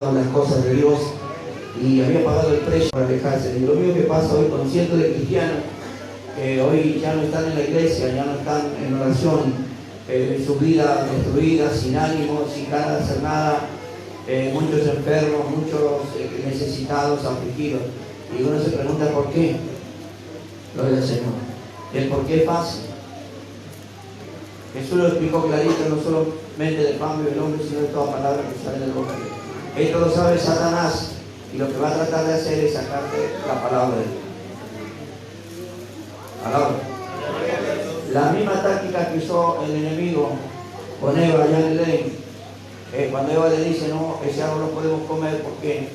las cosas de Dios y había pagado el precio para alejarse. Y lo mismo que pasa hoy con cientos de cristianos que hoy ya no están en la iglesia, ya no están en oración, su vida destruida, sin ánimo, sin ganas de hacer nada, muchos enfermos, muchos necesitados, afligidos. Y uno se pregunta por qué. Gloria al Señor. El por qué es fácil. Jesús lo explicó clarito, no solamente del pan vive el hombre, sino de toda palabra que sale del boca de Dios. Esto lo sabe Satanás y lo que va a tratar de hacer es sacarte la palabra de Dios. Palabra. La misma táctica que usó el enemigo con Eva allá en el Edén, cuando Eva le dice, no, ese árbol no podemos comer porque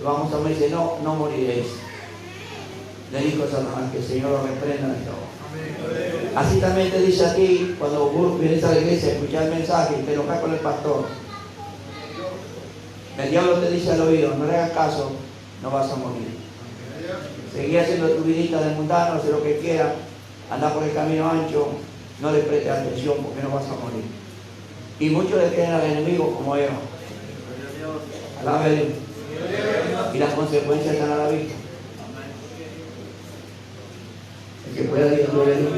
vamos a morir, dice, no, no moriréis. Le dijo Satanás que el Señor lo reprenda de todo. Así también te dice aquí, cuando vos vienes a la iglesia a escuchar el mensaje y te enojas con el pastor, el diablo te dice al oído, no le hagas caso, no vas a morir. Seguí haciendo tu vidita de mundano, hacer lo que quieras, anda por el camino ancho, no le prestes atención porque no vas a morir. Y muchos le creen al enemigo como Eva. Alaba a Dios. Y las consecuencias están a la vista. El que pueda decir gloria a Dios.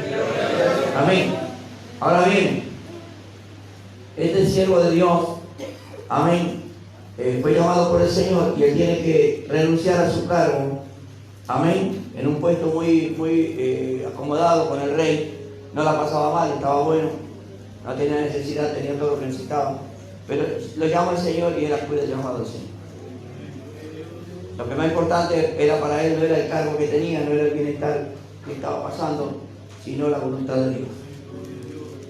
Amén. Ahora bien, este siervo de Dios, amén, fue llamado por el Señor y él tiene que renunciar a su cargo, amén, en un puesto muy acomodado con el rey. No la pasaba mal, estaba bueno, no tenía necesidad, tenía todo lo que necesitaba, pero lo llama el Señor y él acude al llamado del Señor. Lo que más importante era para él no era el cargo que tenía, no era el bienestar que estaba pasando, sino la voluntad de Dios.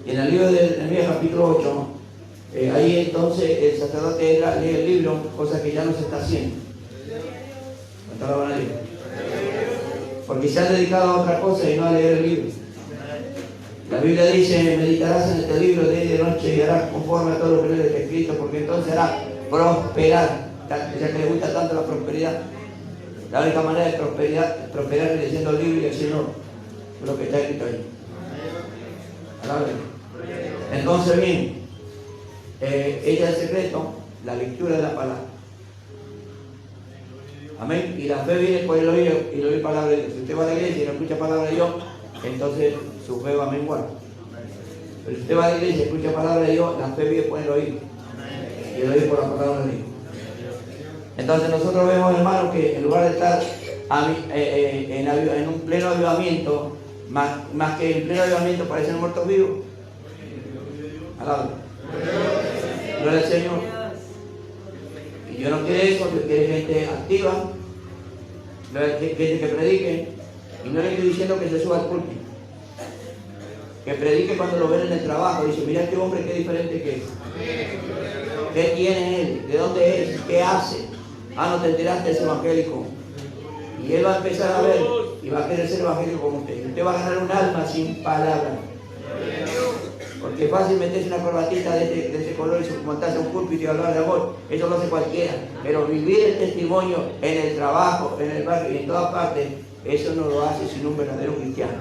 Y en el libro de Nehemías capítulo 8, ahí entonces el sacerdote lee el libro, cosa que ya no se está haciendo. ¿Cuánto la van a leer? Porque se han dedicado a otra cosa y no a leer el libro. La Biblia dice, meditarás en este libro de día y de noche y harás conforme a todo lo que lees escrito, porque entonces harás prosperar. Ya que le gusta tanto la prosperidad. La única manera de prosperar es leyendo el libro y haciendo lo que está escrito ahí. Entonces bien, ella es el secreto, la lectura de la palabra. Amén. Y la fe viene por el oído y el oír palabra de Dios. Si usted va a la iglesia y no escucha palabra de Dios, entonces su fe va a menguar. Pero si usted va a la iglesia y escucha palabra de Dios, la fe viene por el oído y el oír por la palabra de Dios. Entonces nosotros vemos, hermanos, que en lugar de estar en un pleno avivamiento, más que en pleno avivamiento parecen muertos vivos. Alabado. Gloria al Señor. Y Dios no quiere eso, Dios quiere gente activa, gente que predique. Y no le estoy diciendo que se suba al púlpito. Que predique cuando lo ven en el trabajo. Dice, mira este hombre qué diferente que es. ¿Qué tiene él? ¿De dónde es? ¿Qué hace? Ah, no te enteraste, es evangélico. Y él va a empezar a ver y va a querer ser evangélico como usted. Usted va a ganar un alma sin palabras. Porque es fácil meterse una corbatita de ese color y montarse a un púlpito y hablar de amor. Eso lo hace cualquiera. Pero vivir el testimonio en el trabajo, en el barrio y en todas partes, eso no lo hace sino un verdadero cristiano.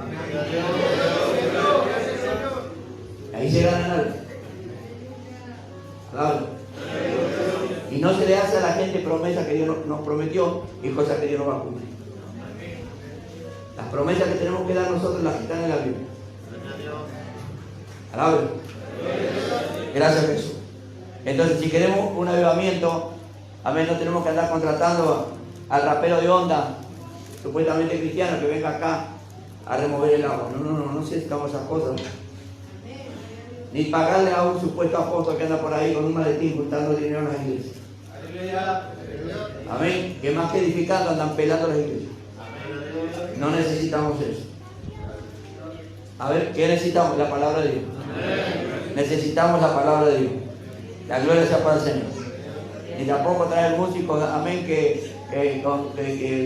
Ahí se gana algo. Claro. Y no se le hace a la gente promesas que Dios nos prometió y cosas que Dios no va a cumplir. Las promesas que tenemos que dar nosotros las que están en la Biblia. Alabado. Gracias, Jesús. Entonces, si queremos un avivamiento, amén, no tenemos que andar contratando al rapero de onda, supuestamente cristiano, que venga acá a remover el agua. No necesitamos esas cosas. Ni pagarle a un supuesto apóstol que anda por ahí con un maletín juntando dinero en las iglesias. Amén. Que más que edificando andan pelando las iglesias. No necesitamos eso. A ver, ¿qué necesitamos? La palabra de Dios. Necesitamos la palabra de Dios. La gloria sea para el Señor. Y tampoco traer músicos, amén, que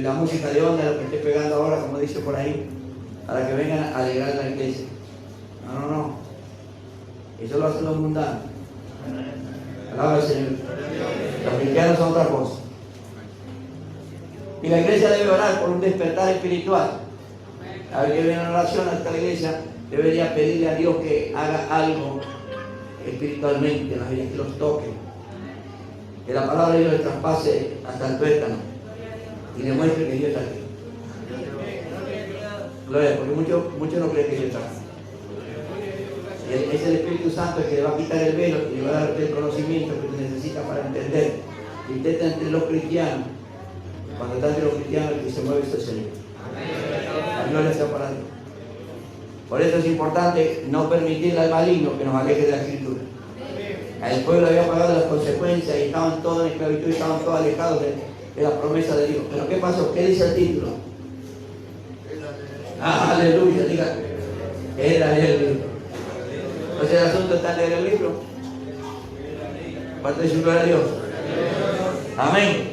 la música de onda, lo que esté pegando ahora, como dice por ahí, para que vengan a alegrar la iglesia. No. Eso lo hacen los mundanos. Alaba al Señor. Los cristianos son otra cosa. Y la iglesia debe orar por un despertar espiritual. A ver que viene en oración hasta la iglesia, debería pedirle a Dios que haga algo espiritualmente, la gente que los toque. Que la palabra de Dios le traspase hasta el tuétano y le muestre que Dios está aquí. Gloria, porque muchos no creen que Dios está aquí. Y es el Espíritu Santo el que le va a quitar el velo y le va a dar el conocimiento que necesita para entender. Intenta entre los cristianos. Cuando está entre los cristianos, el que se mueve es el Señor. La gloria está para Dios. Por eso es importante no permitirle al maligno que nos aleje de la Escritura. El pueblo había pagado las consecuencias y estaban todos en esclavitud y estaban todos alejados de la promesa de Dios. Pero ¿qué pasó? ¿Qué dice el título? Aleluya, diga. Era el libro. Entonces el asunto está en leer el libro. ¿Cuánto dice gloria a Dios? Amén.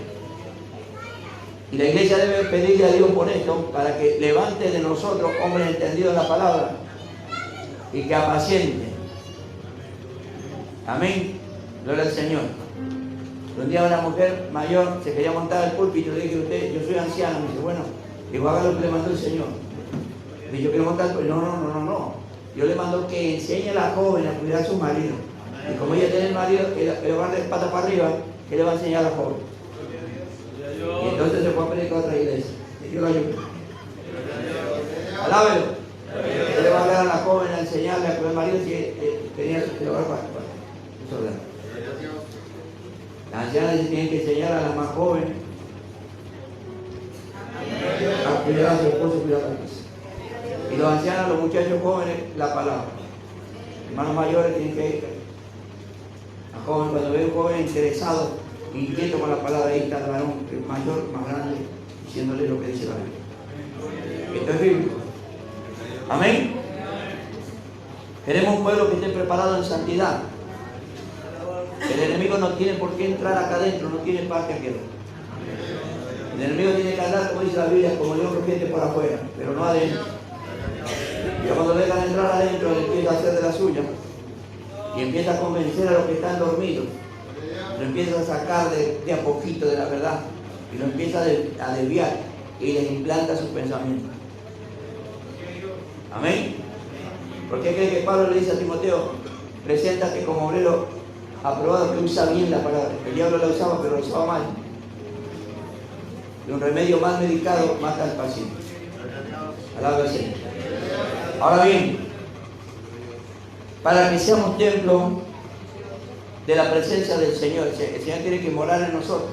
Y la iglesia debe pedirle a Dios por esto, para que levante de nosotros hombres entendidos en la palabra y que apacienten. Amén. Gloria al Señor. Un día una mujer mayor se quería montar al púlpito y le dije, yo soy anciano. Me dice, bueno, digo, haga lo que le mandó el Señor. Y yo quiero montar al púlpito. No. Yo le mando que enseñe a la joven a cuidar a su marido. Y como ella tiene el marido que le va a dar pata para arriba, ¿qué le va a enseñar a la joven? Y entonces se fue a predicar a otra iglesia. Y yo lo ayudo. Alábelo. ¿Qué le va a dar a la joven a enseñarle a cuidar al marido si tenía que llevar para eso? Las ancianas tienen que enseñar a las más jóvenes a cuidar a su esposo y cuidar a la casa. Y los ancianos, los muchachos jóvenes, la palabra. Hermanos mayores tienen que a joven, cuando ve un joven interesado, inquieto con la palabra, ahí está el varón mayor, más grande, diciéndole lo que dice la Biblia. Esto es bíblico. Amén. Queremos un pueblo que esté preparado en santidad. El enemigo no tiene por qué entrar acá adentro, no tiene parte aquí. El enemigo tiene que andar, como dice la Biblia, como león rugiente por afuera, pero no adentro. Y cuando le dejan entrar adentro, él empieza a hacer de la suya y empieza a convencer a los que están dormidos. Lo empieza a sacar de a poquito de la verdad y lo empieza a desviar y les implanta sus pensamientos. Amén. ¿Por qué cree que Pablo le dice a Timoteo, preséntate como obrero aprobado, que usa bien la palabra? El diablo la usaba, pero la usaba mal. Y un remedio mal medicado mata al paciente. Alaba al Señor. Ahora bien, para que seamos templo de la presencia del Señor, el Señor tiene que morar en nosotros.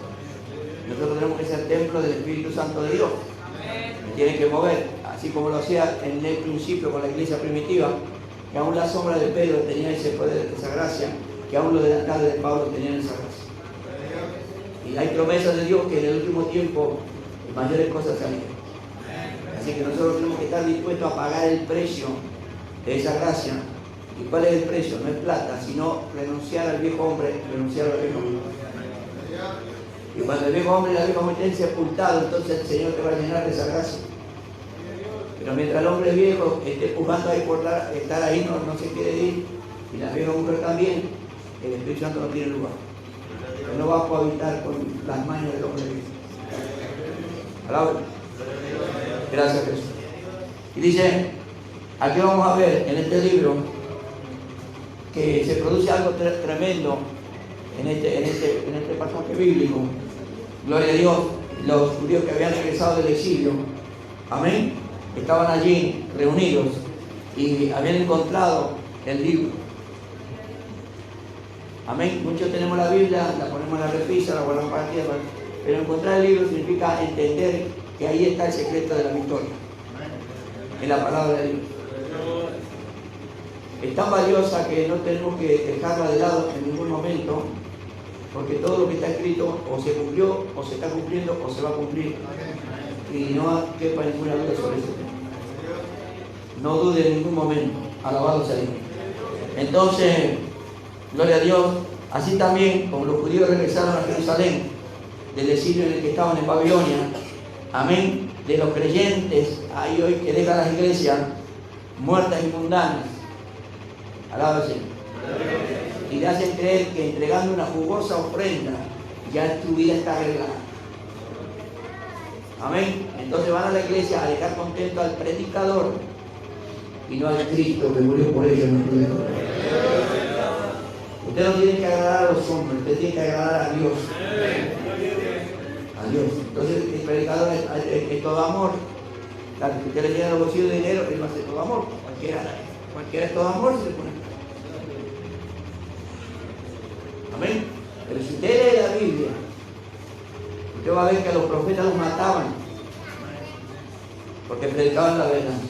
Nosotros tenemos que ser templo del Espíritu Santo de Dios. Tiene que mover, así como lo hacía en el principio con la iglesia primitiva, que aún la sombra de Pedro tenía ese poder, esa gracia, que aún los delantales de Pablo tenían esa gracia. Y hay promesas de Dios que en el último tiempo mayores cosas salieron. Así que nosotros tenemos que estar dispuestos a pagar el precio de esa gracia. ¿Y cuál es el precio? No es plata, sino renunciar al viejo hombre, renunciar al viejo hombre. Y cuando el viejo hombre y la vieja mujer estén sepultados, entonces el Señor te va a llenar de esa gracia. Pero mientras el hombre viejo esté empujando ahí por estar ahí, no se quiere ir, y la vieja mujer también, el Espíritu Santo no tiene lugar. Él no va a cohabitar con las manos del hombre viejo. Alaba. Gracias, Jesús. Y dice, aquí vamos a ver en este libro que se produce algo tremendo en este pasaje bíblico. Gloria a Dios. Los judíos que habían regresado del exilio, amén, estaban allí reunidos y habían encontrado el libro. Amén. Muchos tenemos la Biblia, la ponemos en la repisa, la guardamos para tierra, pero encontrar el libro significa entender que ahí está el secreto de la victoria, en la palabra de Dios. Es tan valiosa que no tenemos que dejarla de lado en ningún momento, porque todo lo que está escrito o se cumplió, o se está cumpliendo, o se va a cumplir, y no quepa ninguna duda sobre eso. No dude en ningún momento. Alabado sea Dios. Entonces, gloria a Dios. Así también, como los judíos regresaron a Jerusalén del exilio en el que estaban en Babilonia, amén, de los creyentes ahí hoy que dejan las iglesias muertas y mundanas, alaba al Señor, y le hacen creer que entregando una jugosa ofrenda ya tu vida está arreglada. Amén. Entonces van a la iglesia a dejar contento al predicador y no al Cristo que murió por ellos. Usted no tiene que agradar a los hombres, usted tiene que agradar a Dios. A Dios. Entonces el predicador es todo amor. Claro, si usted le llena los bolsillos de dinero, él va a hacer todo amor. Cualquiera es todo amor si se pone. Amén. Pero si usted lee la Biblia, usted va a ver que a los profetas los mataban porque predicaban la verdad.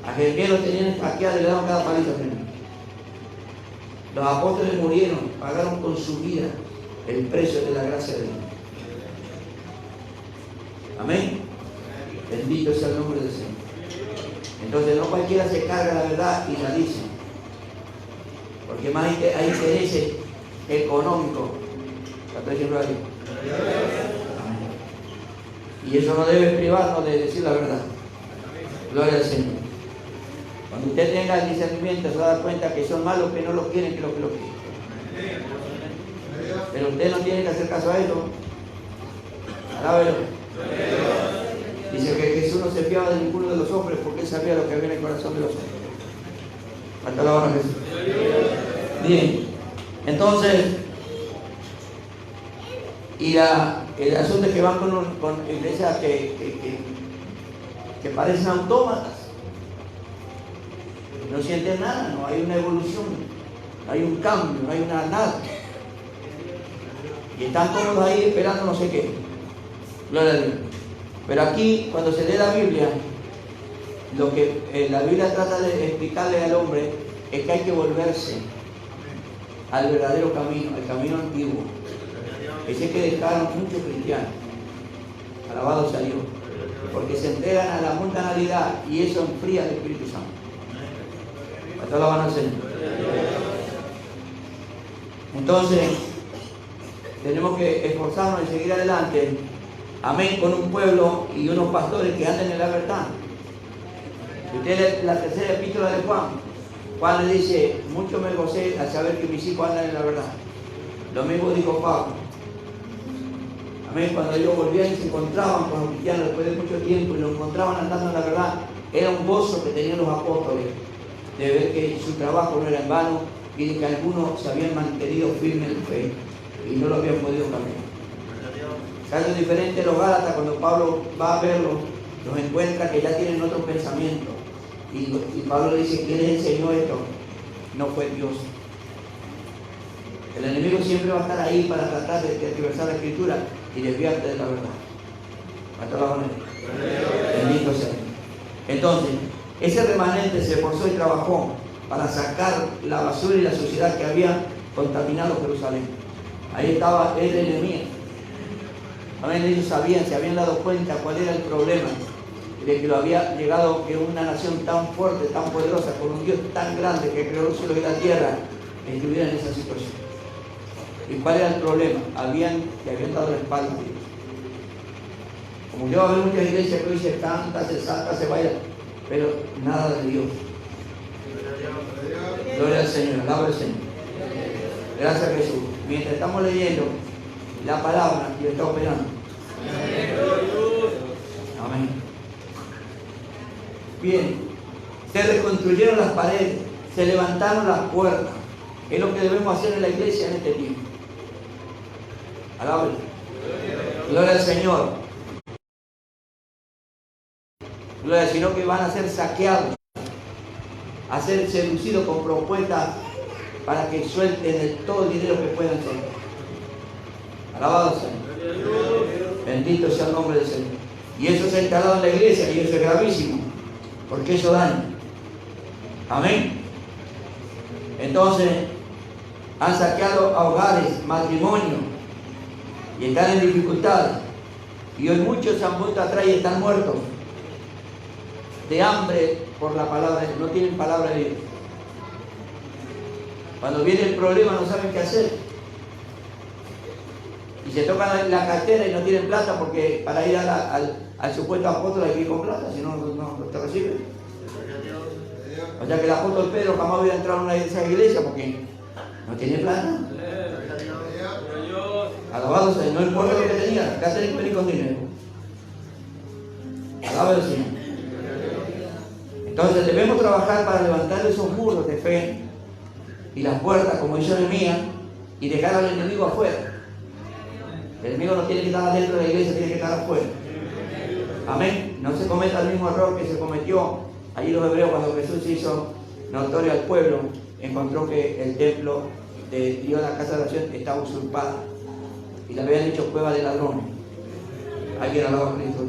A Jeremías lo tenían escaqueado y le daban cada paliza. Los apóstoles murieron, pagaron con su vida el precio de la gracia de Dios. Amén. Bendito sea el nombre del Señor. Entonces no cualquiera se carga la verdad y la dice, porque más hay intereses económicos. ¿Está diciendo ahí? Y eso no debe privarnos de decir la verdad. Gloria al Señor. Cuando usted tenga el discernimiento, se va a dar cuenta que son malos que no lo quieren que lo quieren. Pero usted no tiene que hacer caso a eso. Alábelo. Dice que Jesús no se fiaba de ninguno de los hombres porque él sabía lo que había en el corazón de los hombres. Hasta la hora Jesús. Bien. Entonces, y el asunto es que van con iglesias que parecen autómatas. No sienten nada, no hay una evolución, no hay un cambio, no hay nada. Y están todos ahí esperando no sé qué. Gloria a Dios. Pero aquí, cuando se lee la Biblia, lo que la Biblia trata de explicarle al hombre es que hay que volverse al verdadero camino, al camino antiguo. Ese que dejaron muchos cristianos. Alabado sea Dios. Porque se entregan a la mundanalidad y eso enfría el Espíritu Santo. Hasta la van a hacer. Entonces, tenemos que esforzarnos y seguir adelante. Amén, con un pueblo y unos pastores que anden en la verdad. Usted la tercera epístola de Juan le dice, mucho me gocé al saber que mis hijos andan en la verdad. Lo mismo dijo Pablo. Amén, cuando ellos volvían y se encontraban con los cristianos después de mucho tiempo y los encontraban andando en la verdad, era un gozo que tenían los apóstoles de ver que su trabajo no era en vano y de que algunos se habían mantenido firmes en fe y no lo habían podido cambiar. Algo diferente los Gálatas, cuando Pablo va a verlos, los encuentra que ya tienen otro pensamiento. Y Pablo dice, ¿quién les enseñó esto? No fue Dios. El enemigo siempre va a estar ahí para tratar de tergiversar la escritura y desviarte de la verdad. Hasta la manera. Bendito sea. Entonces, ese remanente se esforzó y trabajó para sacar la basura y la suciedad que había contaminado Jerusalén. Ahí estaba el enemigo. Amén, ellos sabían, se habían dado cuenta cuál era el problema de que lo había llegado que una nación tan fuerte, tan poderosa, con un Dios tan grande que creó el cielo y la tierra, estuviera en esa situación. ¿Y cuál era el problema? Le habían dado la espalda a Dios. Como yo veo muchas iglesias que hoy se canta, se salta, se baila, pero nada de Dios. Gloria al Señor, alaba al Señor. Gracias a Jesús. Mientras estamos leyendo la palabra, Dios está operando. Amén. Bien, se reconstruyeron las paredes, se levantaron las puertas. Es lo que debemos hacer en la iglesia en este tiempo. Alaba. Gloria al Señor. Gloria, sino que van a ser saqueados, a ser seducidos con propuestas para que suelten todo el dinero que puedan soltar. Alabado sea. Bendito sea el nombre del Señor. Y eso se ha instalado en la iglesia y eso es gravísimo, porque eso daña. Amén. Entonces, han saqueado a hogares, matrimonios, y están en dificultades. Y hoy muchos se han vuelto atrás y están muertos de hambre por la palabra, no tienen palabra de Dios. Cuando viene el problema no saben qué hacer. Y se tocan la cartera y no tienen plata porque para ir al supuesto apóstol hay que ir con plata, si no, no te reciben. O sea que el apóstol Pedro jamás hubiera entrado en esa iglesia porque no tiene plata. Alabado sea, no importa lo que tenía, ¿qué hacer en con dinero? Alabado sea. Entonces debemos trabajar para levantar esos muros de fe y las puertas, como hizo Nehemías, y dejar al enemigo afuera. El enemigo no tiene que estar adentro de la iglesia, tiene que estar afuera. Amén. No se cometa el mismo error que se cometió allí los hebreos cuando Jesús se hizo notorio al pueblo. Encontró que el templo de Dios, la casa de oración, estaba usurpada y le habían hecho cueva de ladrones. ¿Alguien alaba a Cristo?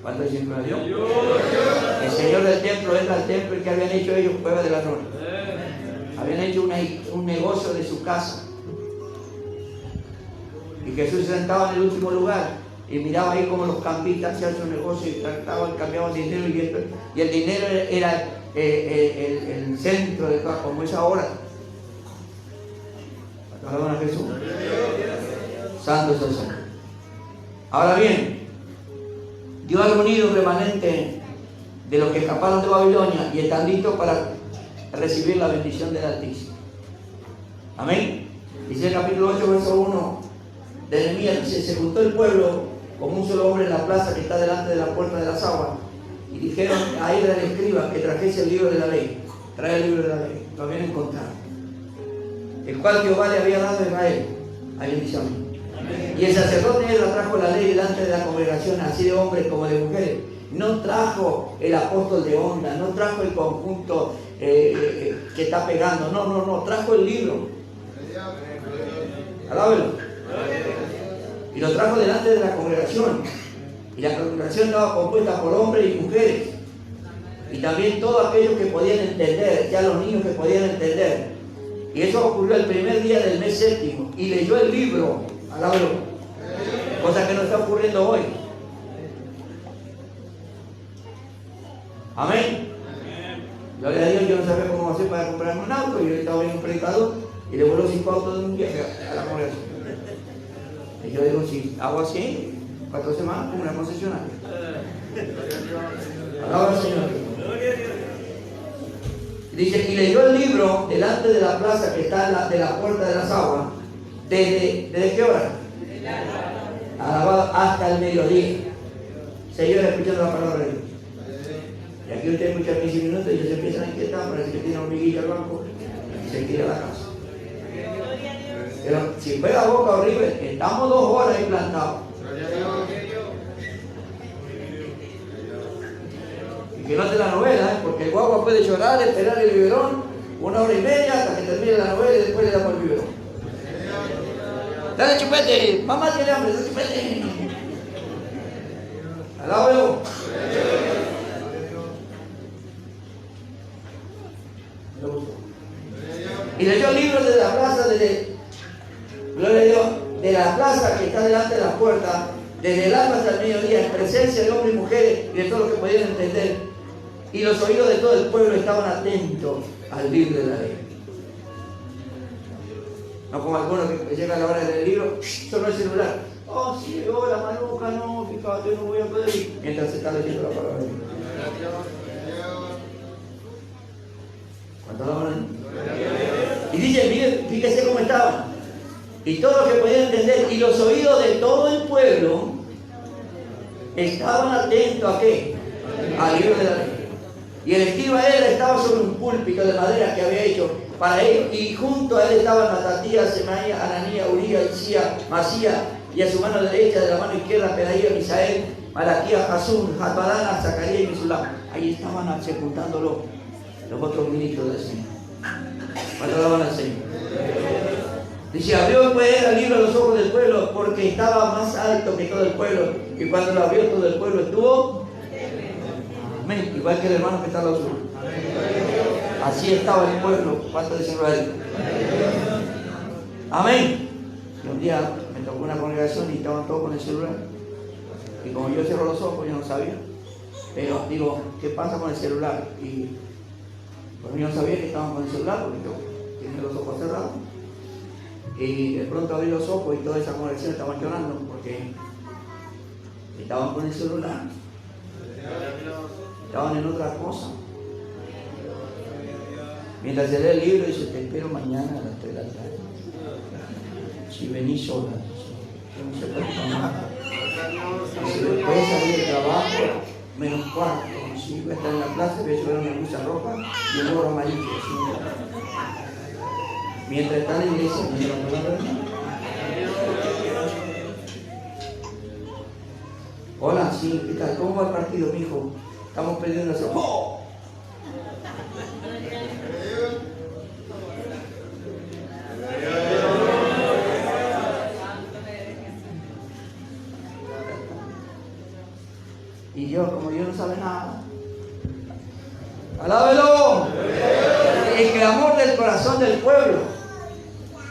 ¿Cuánto dicen gloria a Dios? El Señor del templo entra al templo y que habían hecho ellos cueva de ladrones. Habían hecho un negocio de su casa. Y Jesús se sentaba en el último lugar y miraba ahí como los cambistas hacían su negocio y trataban, cambiaban dinero y el dinero era el centro de todo, como es ahora. Alaban a Jesús. Santo es el Señor. Ahora bien, Dios ha reunido un remanente de los que escaparon de Babilonia y están listos para recibir la bendición del Altísimo. Amén. Dice el capítulo 8, verso 1 de Nehemías, dice: se juntó el pueblo como un solo hombre en la plaza que está delante de la puerta de las aguas, y dijeron a él, al escriba, que trajese el libro de la ley. Trae el libro de la ley. Lo habían encontrado, el cual Jehová le había dado a Israel. Alguien dice amén. Y el sacerdote Esdras trajo la ley delante de la congregación, así de hombres como de mujeres. No trajo el apóstol de onda, no trajo el conjunto que está pegando, no, trajo el libro. Alábelo. Y lo trajo delante de la congregación. Y la congregación estaba compuesta por hombres y mujeres. Y también todos aquellos que podían entender, ya los niños que podían entender. Y eso ocurrió el primer día del mes séptimo. Y leyó el libro. Alábelo. Cosa que no está ocurriendo hoy. Amén. Gloria a Dios. Yo no sabía cómo hacer para comprarme un auto. Y yo estaba en un predicador y le voló 5 autos de un viaje a la congregación. Y yo digo, si hago así, 4 semanas como una concesionaria. Alaba al Señor. Dice: y leyó el libro delante de la plaza que está de la puerta de las aguas. ¿Desde qué hora? Alabado hasta el mediodía. Seguidores escuchando la palabra de Dios. Y aquí usted escucha 15 minutos y ellos se empiezan a inquietar, parece que tiene hormiguilla al banco y se quiere a la casa. Pero si fue la boca horrible, estamos 2 horas ahí plantados. Y que no te la novela, porque el guagua puede llorar, esperar el biberón 1 hora y media hasta que termine la novela y después le damos el biberón. Dale chupete, mamá tiene hambre, dale chupete. Alábalo. Y leyó el libro de la plaza gloria a Dios, de la plaza que está delante de la puerta, desde el alba hasta el mediodía, en presencia de hombres y mujeres y de todos los que podían entender. Y los oídos de todo el pueblo estaban atentos al libro de la ley. No como algunos que llegan a la hora del libro, solo el celular. Oh, sí, llegó la maluca, no, fíjate, no voy a poder ir. Mientras se está leyendo la palabra de Dios. ¿Cuánto la van? Y dice, miren, fíjese cómo estaban. Y todos los que podían entender, y los oídos de todo el pueblo estaban atentos ¿a qué? Al libro de la ley. Y el escriba Esdras estaba sobre un púlpito de madera que había hecho para ellos, y junto a él estaban Matatías, Semaías, Ananías, Urías, Isías, Masías, y a su mano derecha, de la mano izquierda, Pedaías, Misael, Malaquías, Jasún, Jatbadana, Zacarías y Mesulam. Ahí estaban sepultándolo los otros ministros del Señor. Cuando daban al Señor. Dice: abrió pues el libro a los ojos del pueblo, porque estaba más alto que todo el pueblo, y cuando lo abrió todo el pueblo estuvo. Amén. Igual que el hermano que está al lado suyo. Así estaba el pueblo. ¿Cuánto dicen Israel? Amén. Y un día me tocó una congregación y estaban todos con el celular. Y como yo cerré los ojos, yo no sabía. Pero digo, ¿qué pasa con el celular? Y pues yo no sabía que estaban con el celular porque yo tenía los ojos cerrados. Y de pronto abrí los ojos y toda esa congregación estaban llorando porque estaban con el celular. Estaban en otra cosa. Mientras se lee el libro, dice: te espero mañana a las 3 de la tarde. Si venís sola, no se puede tomar. Si después de salir del trabajo, menos cuarto. Si voy a estar en la plaza, voy a llevar una blusa roja y un gorro amarillo. ¿Sí? Mientras está en la iglesia, mientras la palabra de Dios. Hola, sí, ¿qué tal? ¿Cómo va el partido, mijo? Estamos perdiendo la zona. ¡Oh! Y yo, como Dios no sabe nada, ¡alábelo! El clamor del corazón del pueblo.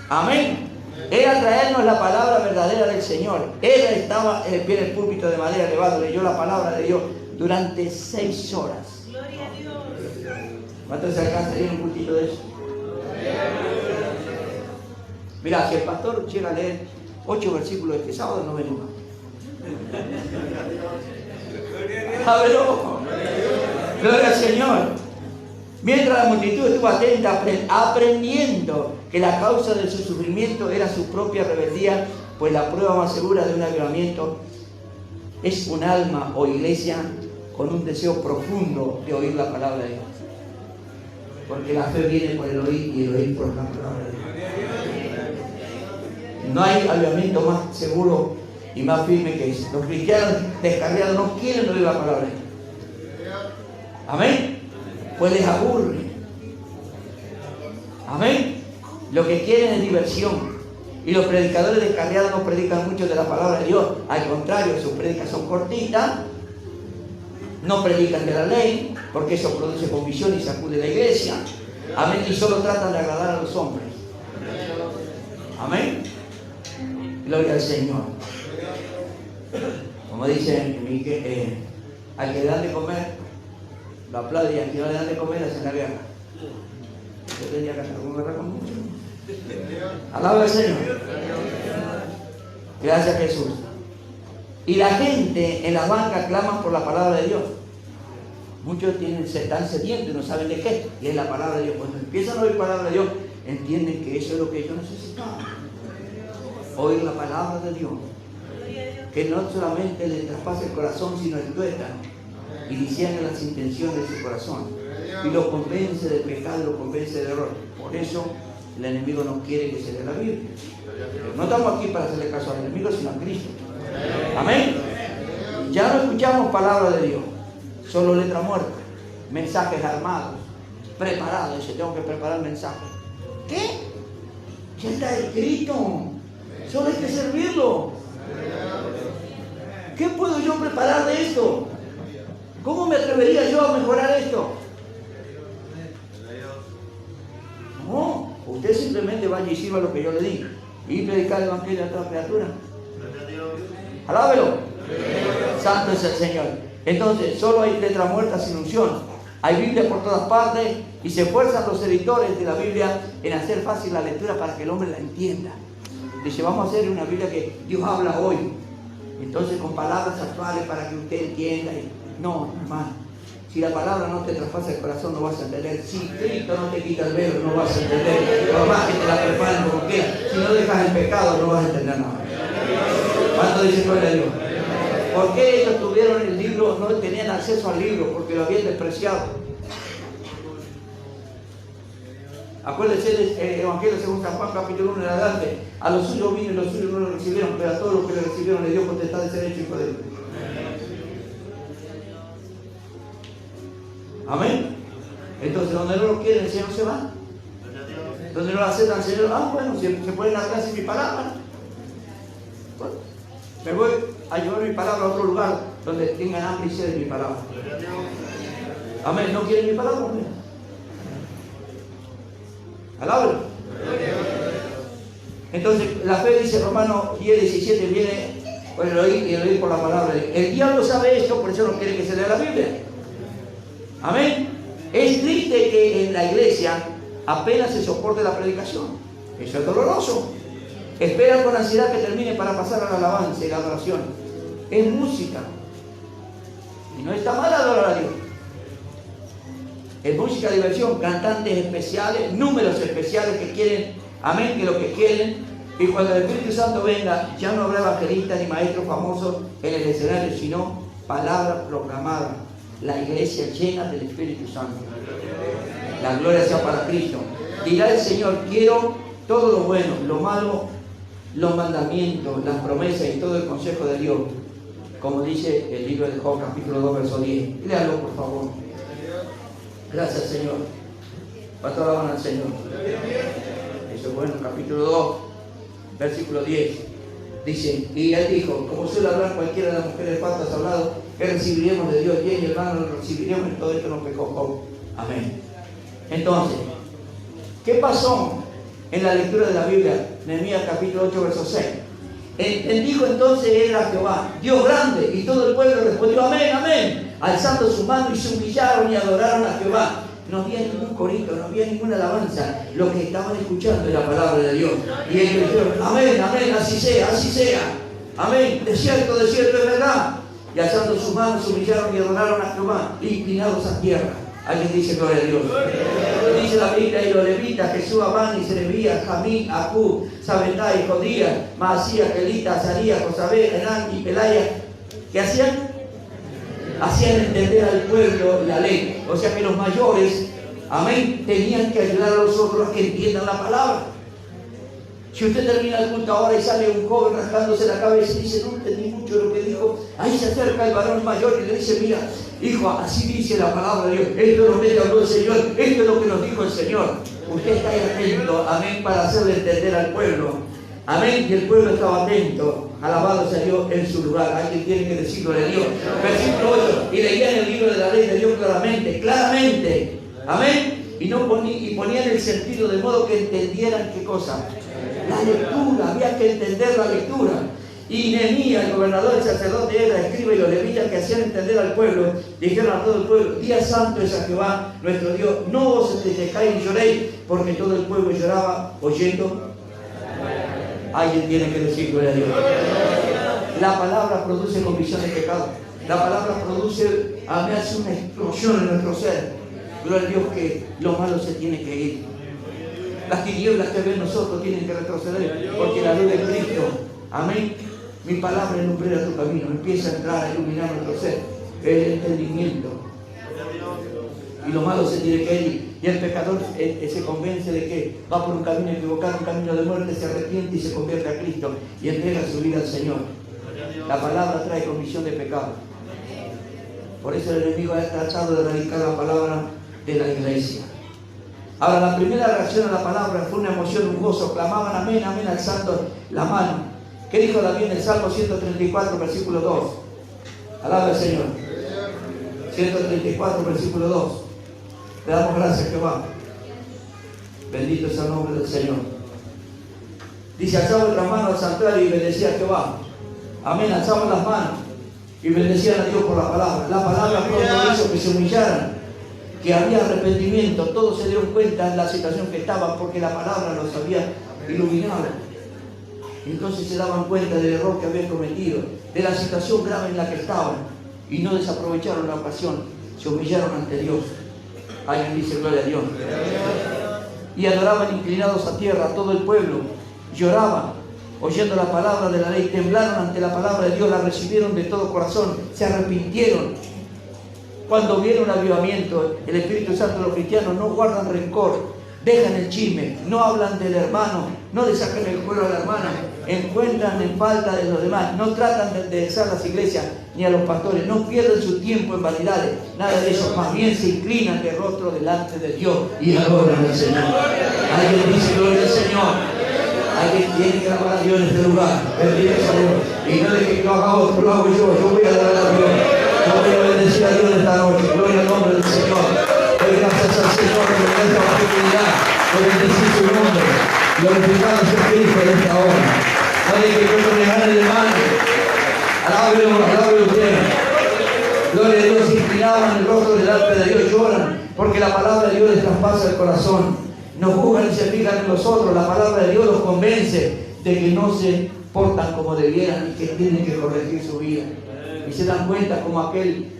Amén. Era traernos la palabra verdadera del Señor. Él estaba en el pie del púlpito de madera elevado, leyó la palabra de Dios durante 6 horas. Gloria a Dios. ¿Cuántos se alcanzaría un cultito de eso? Mira, si el pastor llega a leer 8 versículos este sábado, no venimos. ¡Ábrelo! Gloria al Señor. Mientras la multitud estuvo atenta, aprendiendo que la causa de su sufrimiento era su propia rebeldía, pues la prueba más segura de un avivamiento es un alma o iglesia con un deseo profundo de oír la palabra de Dios. Porque la fe viene por el oír y el oír por la palabra de Dios. No hay avivamiento más seguro y más firme que eso. Los cristianos descarriados no quieren oír la palabra de Dios. Amén. Pues les aburre. Amén. Lo que quieren es diversión. Y los predicadores descarriados no predican mucho de la palabra de Dios. Al contrario, sus predicas son cortitas. No predican de la ley, porque eso produce convicción y sacude la iglesia. Amén. Y solo tratan de agradar a los hombres. Amén. Gloria al Señor. Como dicen, al que le dan de comer, lo aplauden, y al que no le dan de comer, hacen la guerra. Yo tenía que hacer una guerra con mucho. Alaba al Señor. Gracias, Jesús. Y la gente en las bancas claman por la palabra de Dios. Muchos están sedientos y no saben de qué. Y es la palabra de Dios. Cuando empiezan a oír palabra de Dios, entienden que eso es lo que ellos necesitaban. Oír la palabra de Dios. Que no solamente les traspase el corazón, sino el tuétano. Y discierne las intenciones de su corazón. Y lo convence del pecado y lo convence del error. Por eso el enemigo no quiere que se lea la Biblia. No estamos aquí para hacerle caso al enemigo, sino a Cristo. Amén. Ya no escuchamos palabra de Dios, solo letra muerta, mensajes armados, preparados. Dice, tengo que preparar mensajes. ¿Qué? Ya está escrito. Solo hay que servirlo. ¿Qué puedo yo preparar de esto? ¿Cómo me atrevería yo a mejorar esto? No, usted simplemente vaya y sirva lo que yo le di y predicar el evangelio a toda criatura. Alábelo. Santo es el Señor. Entonces, solo hay letra muerta sin unción. Hay Biblia por todas partes y se esfuerzan los editores de la Biblia en hacer fácil la lectura para que el hombre la entienda. Dice, vamos a hacer una Biblia que Dios habla hoy. Entonces, con palabras actuales para que usted entienda. No, hermano. Si la palabra no te traspasa el corazón, no vas a entender. Si Cristo no te quita el velo, no vas a entender. Por más que te la preparen como quieras. Si no dejas el pecado, no vas a entender nada. ¿Cuánto dice gloria a Dios? ¿Por qué ellos tuvieron el libro, no tenían acceso al libro? Porque lo habían despreciado. Acuérdense del Evangelio según San Juan, capítulo 1 en adelante. A los suyos vino y los suyos no lo recibieron, pero a todos los que le recibieron le dio potestad de ser hecho hijo de Dios. Amén. Entonces, donde no lo quieren, el Señor se va. Donde no lo aceptan, el Señor, bueno, se pueden atrás sin mi palabra. Bueno, me voy a llevar mi palabra a otro lugar donde tengan hambre y sed de mi palabra. Amén. ¿No quieren mi palabra? Amén. Alábalo. Entonces, la fe, dice Romanos 10:17, viene por el oír y el oír por la palabra. El diablo sabe esto, por eso no quiere que se lea la Biblia. Amén. Es triste que en la iglesia apenas se soporte la predicación. Eso es doloroso. Esperan con ansiedad que termine para pasar a la alabanza y la adoración. Es música. Y no está mal adorar a Dios. Es música de diversión, cantantes especiales, números especiales que quieren, amén, que lo que quieren. Y cuando el Espíritu Santo venga, ya no habrá evangelistas ni maestros famosos en el escenario, sino palabra proclamada, la iglesia llena del Espíritu Santo. La gloria sea para Cristo. Dirá el Señor, quiero todo lo bueno, lo malo, los mandamientos, las promesas y todo el consejo de Dios. Como dice el libro de Job, capítulo 2, verso 10. Léalo, por favor. Gracias, Señor. ¿Cuánto alaban al Señor? Eso es bueno, capítulo 2, versículo 10. Dice, y él dijo, como suele hablar cualquiera de las mujeres faltas hablado, que recibiremos de Dios bien y hermano, lo recibiremos en todo esto nos pecó Job. Amén. Entonces, ¿qué pasó en la lectura de la Biblia? Nehemías capítulo 8, verso 6. Dijo entonces él a Jehová, Dios grande, y todo el pueblo respondió, amén, amén, alzando su mano y se humillaron y adoraron a Jehová. No había ningún corito, no había ninguna alabanza. Lo que estaban escuchando era la palabra de Dios. Y ellos dijeron, amén, amén, así sea, así sea. Amén, de cierto es verdad. Y alzando sus manos se humillaron y adoraron a Jehová, inclinados a tierra. Alguien dice gloria a Dios. Dice la Biblia, y los levitas, Jesús, Abán, Serebías, Jamín, Acú, Sabetá, Jodías, Maasías, Kelita, Azarías, Josabé, Enán y Pelaya, ¿qué hacían? Hacían entender al pueblo la ley. O sea que los mayores, amén, tenían que ayudar a los otros a que entiendan la palabra. Si usted termina el culto ahora y sale un joven rascándose la cabeza y dice, no entendí mucho de lo que dijo, ahí se acerca el varón mayor y le dice, mira, hijo, así dice la palabra de Dios, esto es lo que te habló el Señor, esto es lo que nos dijo el Señor. Usted está ahí atento, amén, para hacerle entender al pueblo. Amén, y el pueblo estaba atento. Alabado sea Dios en su lugar. Alguien tiene que decirlo de Dios. Versículo 8. Y leían el libro de la ley de Dios claramente. Amén. Y ponían el sentido de modo que entendieran qué cosa. La lectura. Había que entender la lectura. Y Nehemías, el gobernador, el sacerdote, era escriba y los levitas que hacían entender al pueblo, dijeron a todo el pueblo, día santo es a Jehová nuestro Dios. No os entristezcáis y lloréis, porque todo el pueblo lloraba oyendo. Alguien tiene que decir gloria a Dios. La palabra produce convicción de pecado. La palabra produce, hace una explosión en nuestro ser. Gloria a Dios que lo malo se tiene que ir. Las tinieblas que ven nosotros tienen que retroceder, porque la luz de Cristo, amén, mi palabra ilumina tu camino, empieza a entrar a iluminar nuestro ser, el entendimiento. Y lo malo se tiene que ir. Y el pecador se convence de que va por un camino equivocado, un camino de muerte, se arrepiente y se convierte a Cristo y entrega su vida al Señor. La palabra trae convicción de pecado. Por eso el enemigo ha tratado de erradicar la palabra de la iglesia. Ahora, la primera reacción a la palabra fue una emoción, un gozo. Clamaban amén, amén, alzando la mano. ¿Qué dijo David en el Salmo 134, versículo 2? Alaba al Señor. 134, versículo 2. Le damos gracias a Jehová. Bendito sea el nombre del Señor. Dice, alzaba otra mano al santuario y bendecía a Jehová. Amén, alzaban las manos y bendecían a Dios por la palabra. La palabra pronto hizo que se humillaran, que había arrepentimiento. Todos se dieron cuenta de la situación que estaban porque la palabra los había iluminado. Entonces se daban cuenta del error que habían cometido, de la situación grave en la que estaban, y no desaprovecharon la ocasión, se humillaron ante Dios. Alguien dice gloria a Dios. Y adoraban inclinados a tierra. Todo el pueblo lloraba oyendo la palabra de la ley, temblaron ante la palabra de Dios, la recibieron de todo corazón, se arrepintieron. Cuando viene un avivamiento, el Espíritu Santo de los cristianos no guardan rencor, dejan el chisme, no hablan del hermano, no le sacan el cuero a la hermana, encuentran en falta de los demás, no tratan de enderezar las iglesias ni a los pastores, no pierden su tiempo en vanidades, nada de eso, más bien se inclinan de rostro delante de Dios y adoran al Señor. Alguien dice gloria al Señor. Alguien tiene que alabar a Dios en este lugar. Bendito sea Dios. Y no de que lo haga otro, lo hago yo voy a adorar a Dios. Yo voy a bendecir a Dios en esta noche. Gloria al nombre del Señor. Doy gracias al Señor por esta oportunidad, por bendecir su nombre, glorificando a su Cristo en esta hora. Nadie que yo le gane de mano. Alábelo usted. Gloria a Dios, inclinaban el rostro delante de Dios, lloran, porque la palabra de Dios les traspasa el corazón. No juzgan y se fijan en los otros. La palabra de Dios los convence de que no se portan como debieran y que tienen que corregir su vida. Y se dan cuenta como aquel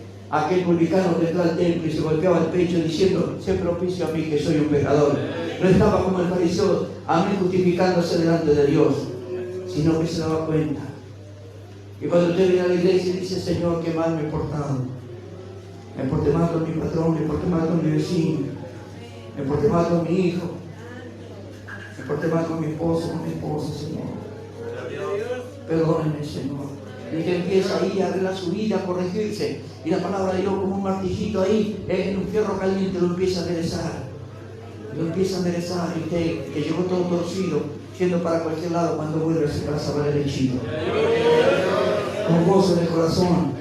publicano que entró al templo y se golpeaba el pecho diciendo, sé propicio a mí que soy un pecador. No estaba como el fariseo, a mí justificándose delante de Dios, sino que se daba cuenta Y cuando usted viene a la iglesia y dice, Señor, qué mal me he portado. Me porté mal con mi patrón, me porté mal con mi vecino, me porté mal con mi hijo, me porté mal con mi esposo, Señor. Perdónenme, Señor. Y que empieza ahí a arreglar su vida, a corregirse. Y la palabra de Dios, como un martillito ahí, en un fierro caliente, lo empieza a enderezar. Lo empieza a enderezar. Y usted, que llegó todo torcido, yendo para cualquier lado, cuando vuelve se va a saber derechito. Con gozo en el corazón.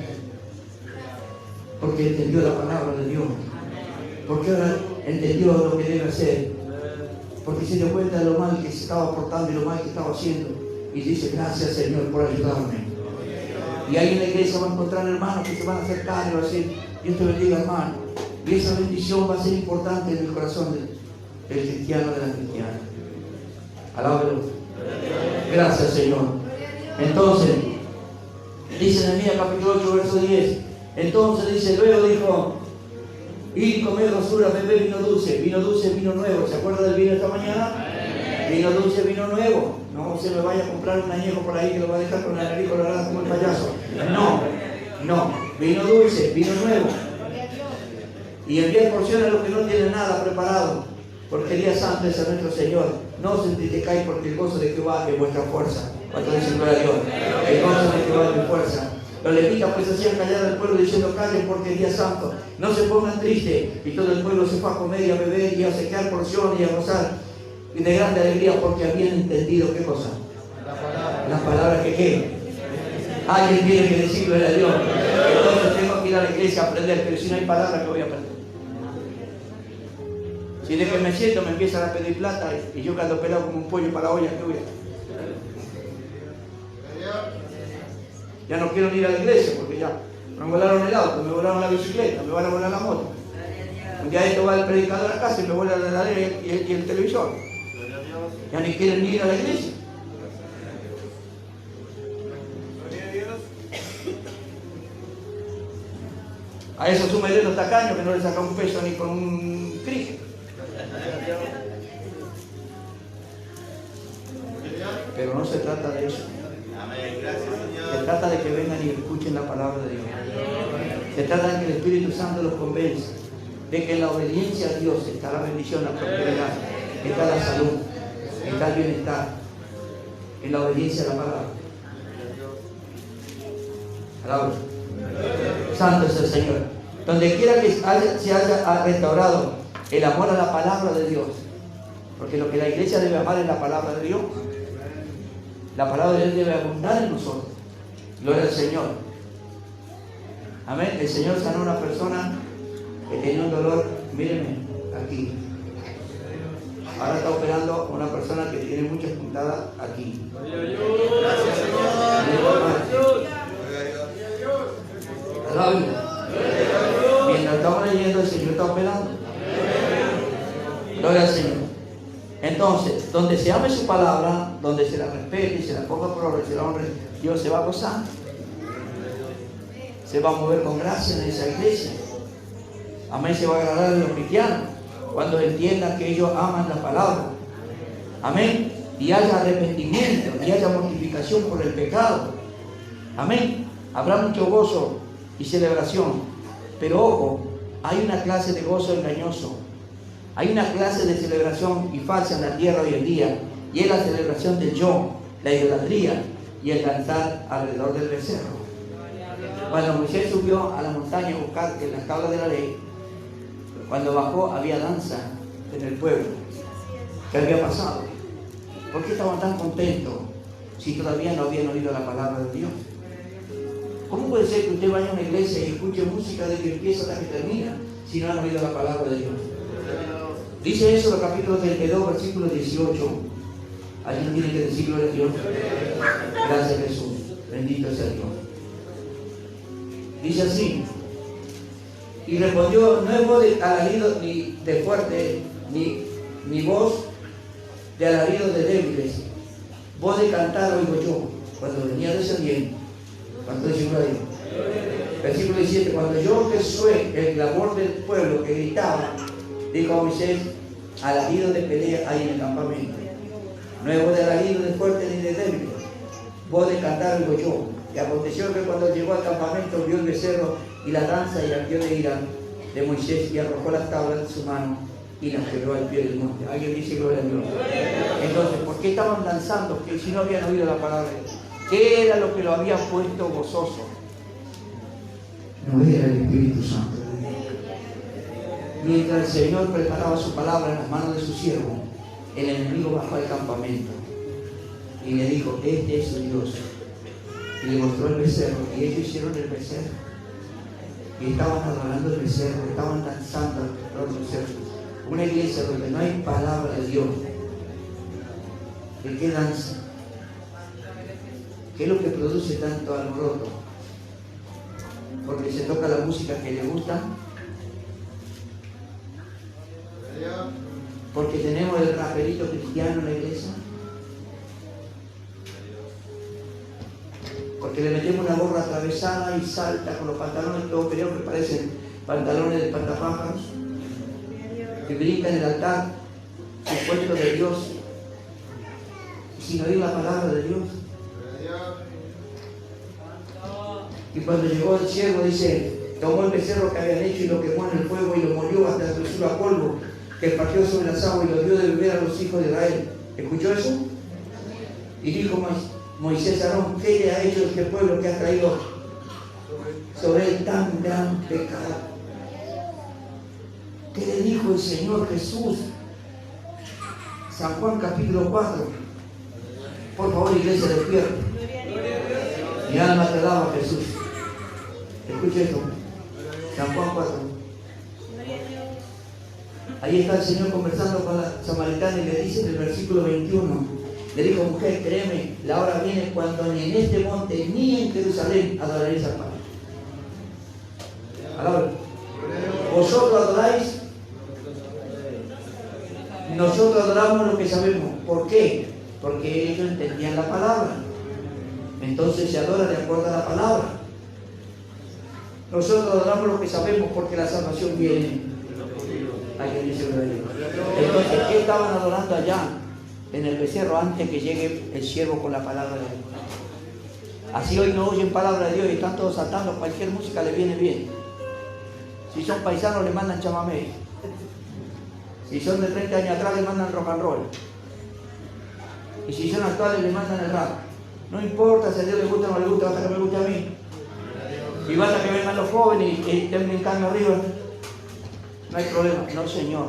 Porque entendió la palabra de Dios. Porque ahora entendió lo que debe hacer. Porque se dio cuenta de lo mal que se estaba portando y lo mal que estaba haciendo. Y dice, gracias, Señor, por ayudarme. Y ahí en la iglesia va a encontrar hermanos que se van a acercar y va a decir, Dios te bendiga, hermano. Y esa bendición va a ser importante en el corazón del cristiano, de la cristiana. Alábelo. Gracias, Señor. Entonces, dice Nehemías capítulo 8, verso 10. Entonces dice, luego dijo, y comer grosura, beber vino dulce, vino nuevo. ¿Se acuerda del vino esta mañana? Vino dulce, vino nuevo. No se me vaya a comprar un añejo por ahí que lo va a dejar con la nariz colorada como el payaso. No. Vino dulce, vino nuevo. Y enviar porciones a los que no tienen nada preparado. Porque el día santo es a nuestro Señor. No os entristezcáis porque el gozo de Jehová es vuestra fuerza. ¿Cuánto dicen gloria a Dios? El gozo de Jehová es mi fuerza. Los levitas pues hacían callar al pueblo diciendo, callen porque el día santo. No se pongan tristes. Y todo el pueblo se fue a comer y a beber y a saquear porciones y a gozar. Y de grande alegría porque habían entendido, ¿qué cosa? Las palabras que ¿qué? Alguien tiene que decirlo a Dios. Entonces tengo que ir a la iglesia a aprender, pero si no hay palabras, ¿qué voy a aprender? Si de que me siento me empiezan a pedir plata y yo quedo pelado como un pollo para la olla, ¿qué voy a hacer? Ya no quiero ir a la iglesia porque ya me volaron el auto, me volaron la bicicleta, me van a volar la moto. Un día esto va el predicador a casa y me vuela la heladera y el televisor. Ya ni quieren ir a la iglesia. A esos sumereros tacaños que no les saca un peso ni con un cricket. Pero no se trata de eso. Se trata de que vengan y escuchen la palabra de Dios. Se trata de que el Espíritu Santo los convenza de que en la obediencia a Dios está la bendición, la prosperidad, está la salud, está el bienestar, en la obediencia a la palabra. Palabra. Santo es el Señor. Donde quiera que se haya restaurado el amor a la palabra de Dios, porque lo que la iglesia debe amar es la palabra de Dios. La palabra de Dios debe abundar en nosotros. Gloria al Señor. Amén. El Señor sanó a una persona que tenía un dolor, mírenme, aquí. Ahora está operando a una persona que tiene muchas puntadas aquí. Gracias, Señor. Mientras estamos leyendo, el Señor está operando. Gloria al Señor. Entonces, donde se ame su palabra, donde se la respete y se la ponga por obra y se la honre, Dios se va a gozar. Se va a mover con gracia en esa iglesia. Amén. Se va a agradar a los cristianos cuando entiendan que ellos aman la palabra. Amén. Y haya arrepentimiento y haya mortificación por el pecado. Amén. Habrá mucho gozo y celebración. Pero ojo, hay una clase de gozo engañoso. Hay una clase de celebración y falsa en la tierra hoy en día. Y es la celebración del yo, la idolatría y el danzar alrededor del becerro. Cuando Moisés subió a la montaña a buscar en las tablas de la ley, cuando bajó había danza en el pueblo. ¿Qué había pasado? ¿Por qué estaban tan contentos si todavía no habían oído la palabra de Dios? ¿Cómo puede ser que usted vaya a una iglesia y escuche música desde que empieza hasta que termina si no han oído la palabra de Dios? Dice eso en el capítulo 32, versículo 18. ¿Alguien tiene que decir gloria a Dios? Gracias, Jesús. Bendito sea Dios. Dice así. Y respondió, no es voz de alarido ni de fuerte, ni voz de alarido de débiles. Voz de cantar oigo yo, cuando venía descendiendo. ¿Cuánto dice gloria a Dios? Versículo 17. Cuando yo Josué, el clamor del pueblo que gritaba, dijo a Moisés, alarido de pelea hay en el campamento. No es voz de alarido de fuerte ni de débil. vos de cantar, digo yo. Y aconteció que cuando llegó al campamento vio el becerro y la danza y ardió de ira de Moisés y arrojó las tablas de su mano y las quebró al pie del monte. Alguien dice gloria a Dios. Entonces, ¿por qué estaban danzando? Que si no habían oído la palabra de Dios. ¿Qué era lo que lo había puesto gozoso? No era el Espíritu Santo. Mientras el Señor preparaba su palabra en las manos de su siervo, el enemigo bajó al campamento y le dijo: este es su Dios. Y le mostró el becerro, y ellos hicieron el becerro. Y estaban adorando el becerro, estaban danzando alrededor del becerro. Una iglesia donde no hay palabra de Dios. ¿De qué danza? ¿Qué es lo que produce tanto alboroto? Porque se toca la música que le gusta. Porque tenemos el raperito cristiano en la iglesia. Porque le metemos una gorra atravesada y salta con los pantalones todos peleados que parecen pantalones de espantapájaros, que brinca en el altar supuesto de Dios sin oír la palabra de Dios. Y cuando llegó el siervo, dice, tomó el becerro que habían hecho y lo quemó en el fuego y lo molió hasta reducirlo a polvo, que partió sobre las aguas y lo dio de beber a los hijos de Israel. ¿Escuchó eso? Y dijo Moisés a Aarón: ¿qué le ha hecho este pueblo que ha traído sobre él tan gran pecado? ¿Qué le dijo el Señor Jesús? San Juan capítulo 4. Por favor, iglesia, despierta. Mi alma te alaba, Jesús. Escuche esto. San Juan 4. Ahí está el Señor conversando con la samaritana y le dice en el versículo 21, le dijo: mujer, créeme, la hora viene cuando ni en este monte ni en Jerusalén adoraréis al Padre. Alabra. Vosotros adoráis, nosotros adoramos lo que sabemos. ¿Por qué? Porque ellos entendían la palabra. Entonces se adora de acuerdo a la palabra. Nosotros adoramos lo que sabemos porque la salvación viene. Alguien dice gloria a Dios. Entonces, ¿qué estaban adorando allá en el becerro antes que llegue el siervo con la palabra de Dios? Así hoy no oyen palabra de Dios y están todos saltando, cualquier música les viene bien. Si son paisanos les mandan chamamé. Si son de 30 años atrás les mandan rock and roll. Y si son actuales les mandan el rap. No importa si a Dios le gusta o no le gusta, basta que me guste a mí. Y basta que vengan los jóvenes y estén brincando arriba. No hay problema. No, Señor.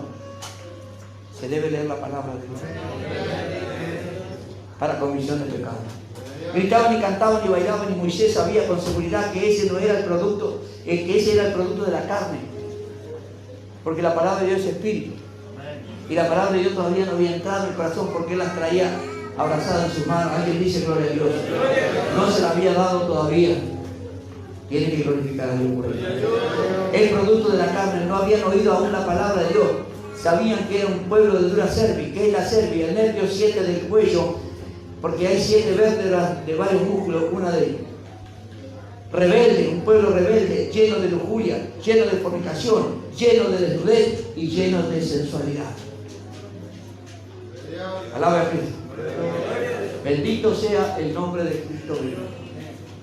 Se debe leer la palabra de Dios para comisión de pecado. Gritaban y cantaban y bailaban y Moisés sabía con seguridad que ese no era el producto, que ese era el producto de la carne. Porque la palabra de Dios es espíritu. Y la palabra de Dios todavía no había entrado en el corazón porque Él las traía abrazadas en sus manos. Alguien dice gloria a Dios. No se la había dado todavía. Tiene que glorificar a Dios por ello. El producto de la carne, no habían oído aún la palabra de Dios. Sabían que era un pueblo de dura cerviz. ¿Qué es la cerviz? El nervio 7 del cuello, porque hay 7 vértebras de varios músculos, una de ellas. Rebelde, un pueblo rebelde, lleno de lujuria, lleno de fornicación, lleno de desnudez y lleno de sensualidad. Alaba a Cristo. Bendito sea el nombre de Cristo vivo.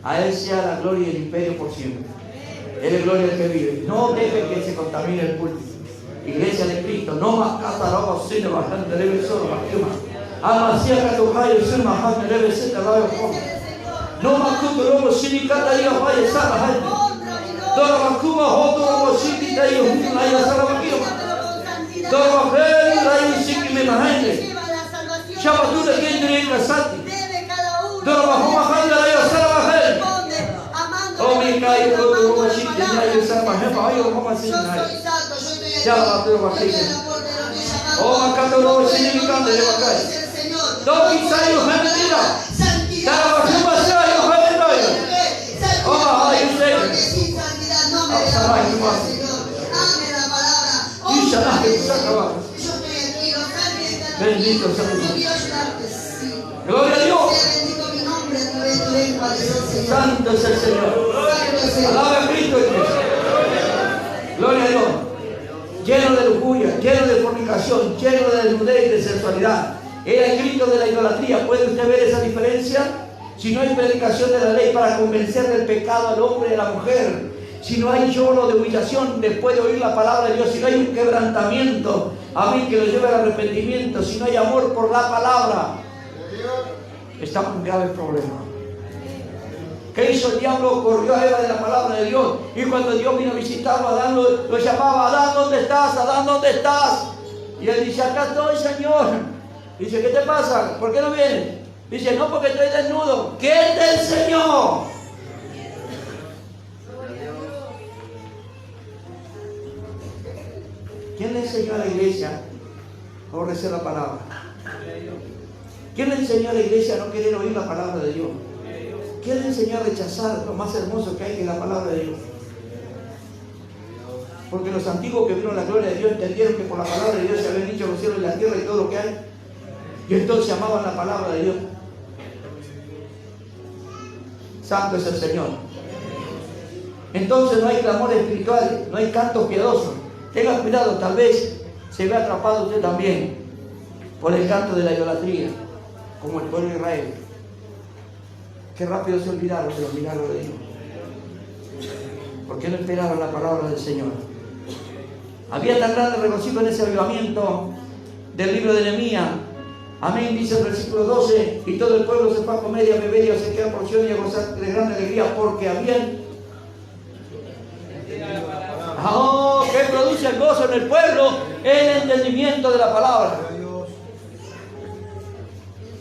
A Él sea la gloria y el imperio por siempre. Él es gloria del que vive. No deje que se contamine el púlpito. Iglesia de Cristo, no más catarabas sin bajante debe ser bajima. Amasia catujayo sin bajante debe ser talayo como. No más cuturomo sin catayo vaya sala. Dora bakuma hoto sin tayo hunaya sala bajima. Dora bakel rayo sin me mahende. Shabatu de gente casati. Dora bakuma handa rayo sala bajel. Oh mi cayo como sin tayo sala bajima ayo como sin tayo. Ya la tengo aquí. Oh, acá te lo voy a enseñar de vaca. Dos ensayos mentira. Cada vez más ensayos mentira. Oh, ay, usted. Bendito sea Dios. Gloria a Dios. Santo es el Señor. Alaba a Cristo. Gloria a Dios. Lleno de lujuria, lleno de fornicación, lleno de desnudez y de sensualidad. Era el grito de la idolatría. ¿Puede usted ver esa diferencia? si no hay predicación de la ley para convencer del pecado al hombre y a la mujer, si no hay lloro de humillación después de oír la palabra de Dios, si no hay un quebrantamiento, amén, que lo lleve al arrepentimiento, si no hay amor por la palabra, estamos en grave problema. ¿Qué hizo el diablo? Corrió a Eva de la palabra de Dios, y cuando Dios vino a visitarlo, Adán lo llamaba: Adán, ¿dónde estás? Adán, ¿dónde estás? Y él dice: acá estoy, Señor. Dice: ¿qué te pasa? ¿Por qué no vienes? Dice: no, porque estoy desnudo. ¿Qué es del Señor? ¿Quién le enseñó a la iglesia a aborrecer la palabra? ¿Quién le enseñó a la iglesia a no querer oír la palabra de Dios? ¿Quién le enseñó a rechazar lo más hermoso que hay, que es la palabra de Dios? Porque los antiguos que vieron la gloria de Dios entendieron que por la palabra de Dios se habían dicho los cielos y la tierra y todo lo que hay. Y entonces amaban la palabra de Dios. Santo es el Señor. Entonces no hay clamor espiritual, no hay cantos piadosos. Tenga cuidado, tal vez se ve atrapado usted también por el canto de la idolatría, como el pueblo de Israel. Qué rápido se olvidaron de los milagros de Dios. ¿Por qué no esperaron la palabra del Señor? Había tan grande regocijo en ese avivamiento del libro de Nehemías. Amén, dice el versículo 12: y todo el pueblo se fue a comer y a beber y a saquear porción y a gozar de gran alegría, porque habían... ¡Oh! ¿Qué produce el gozo en el pueblo? El entendimiento de la palabra.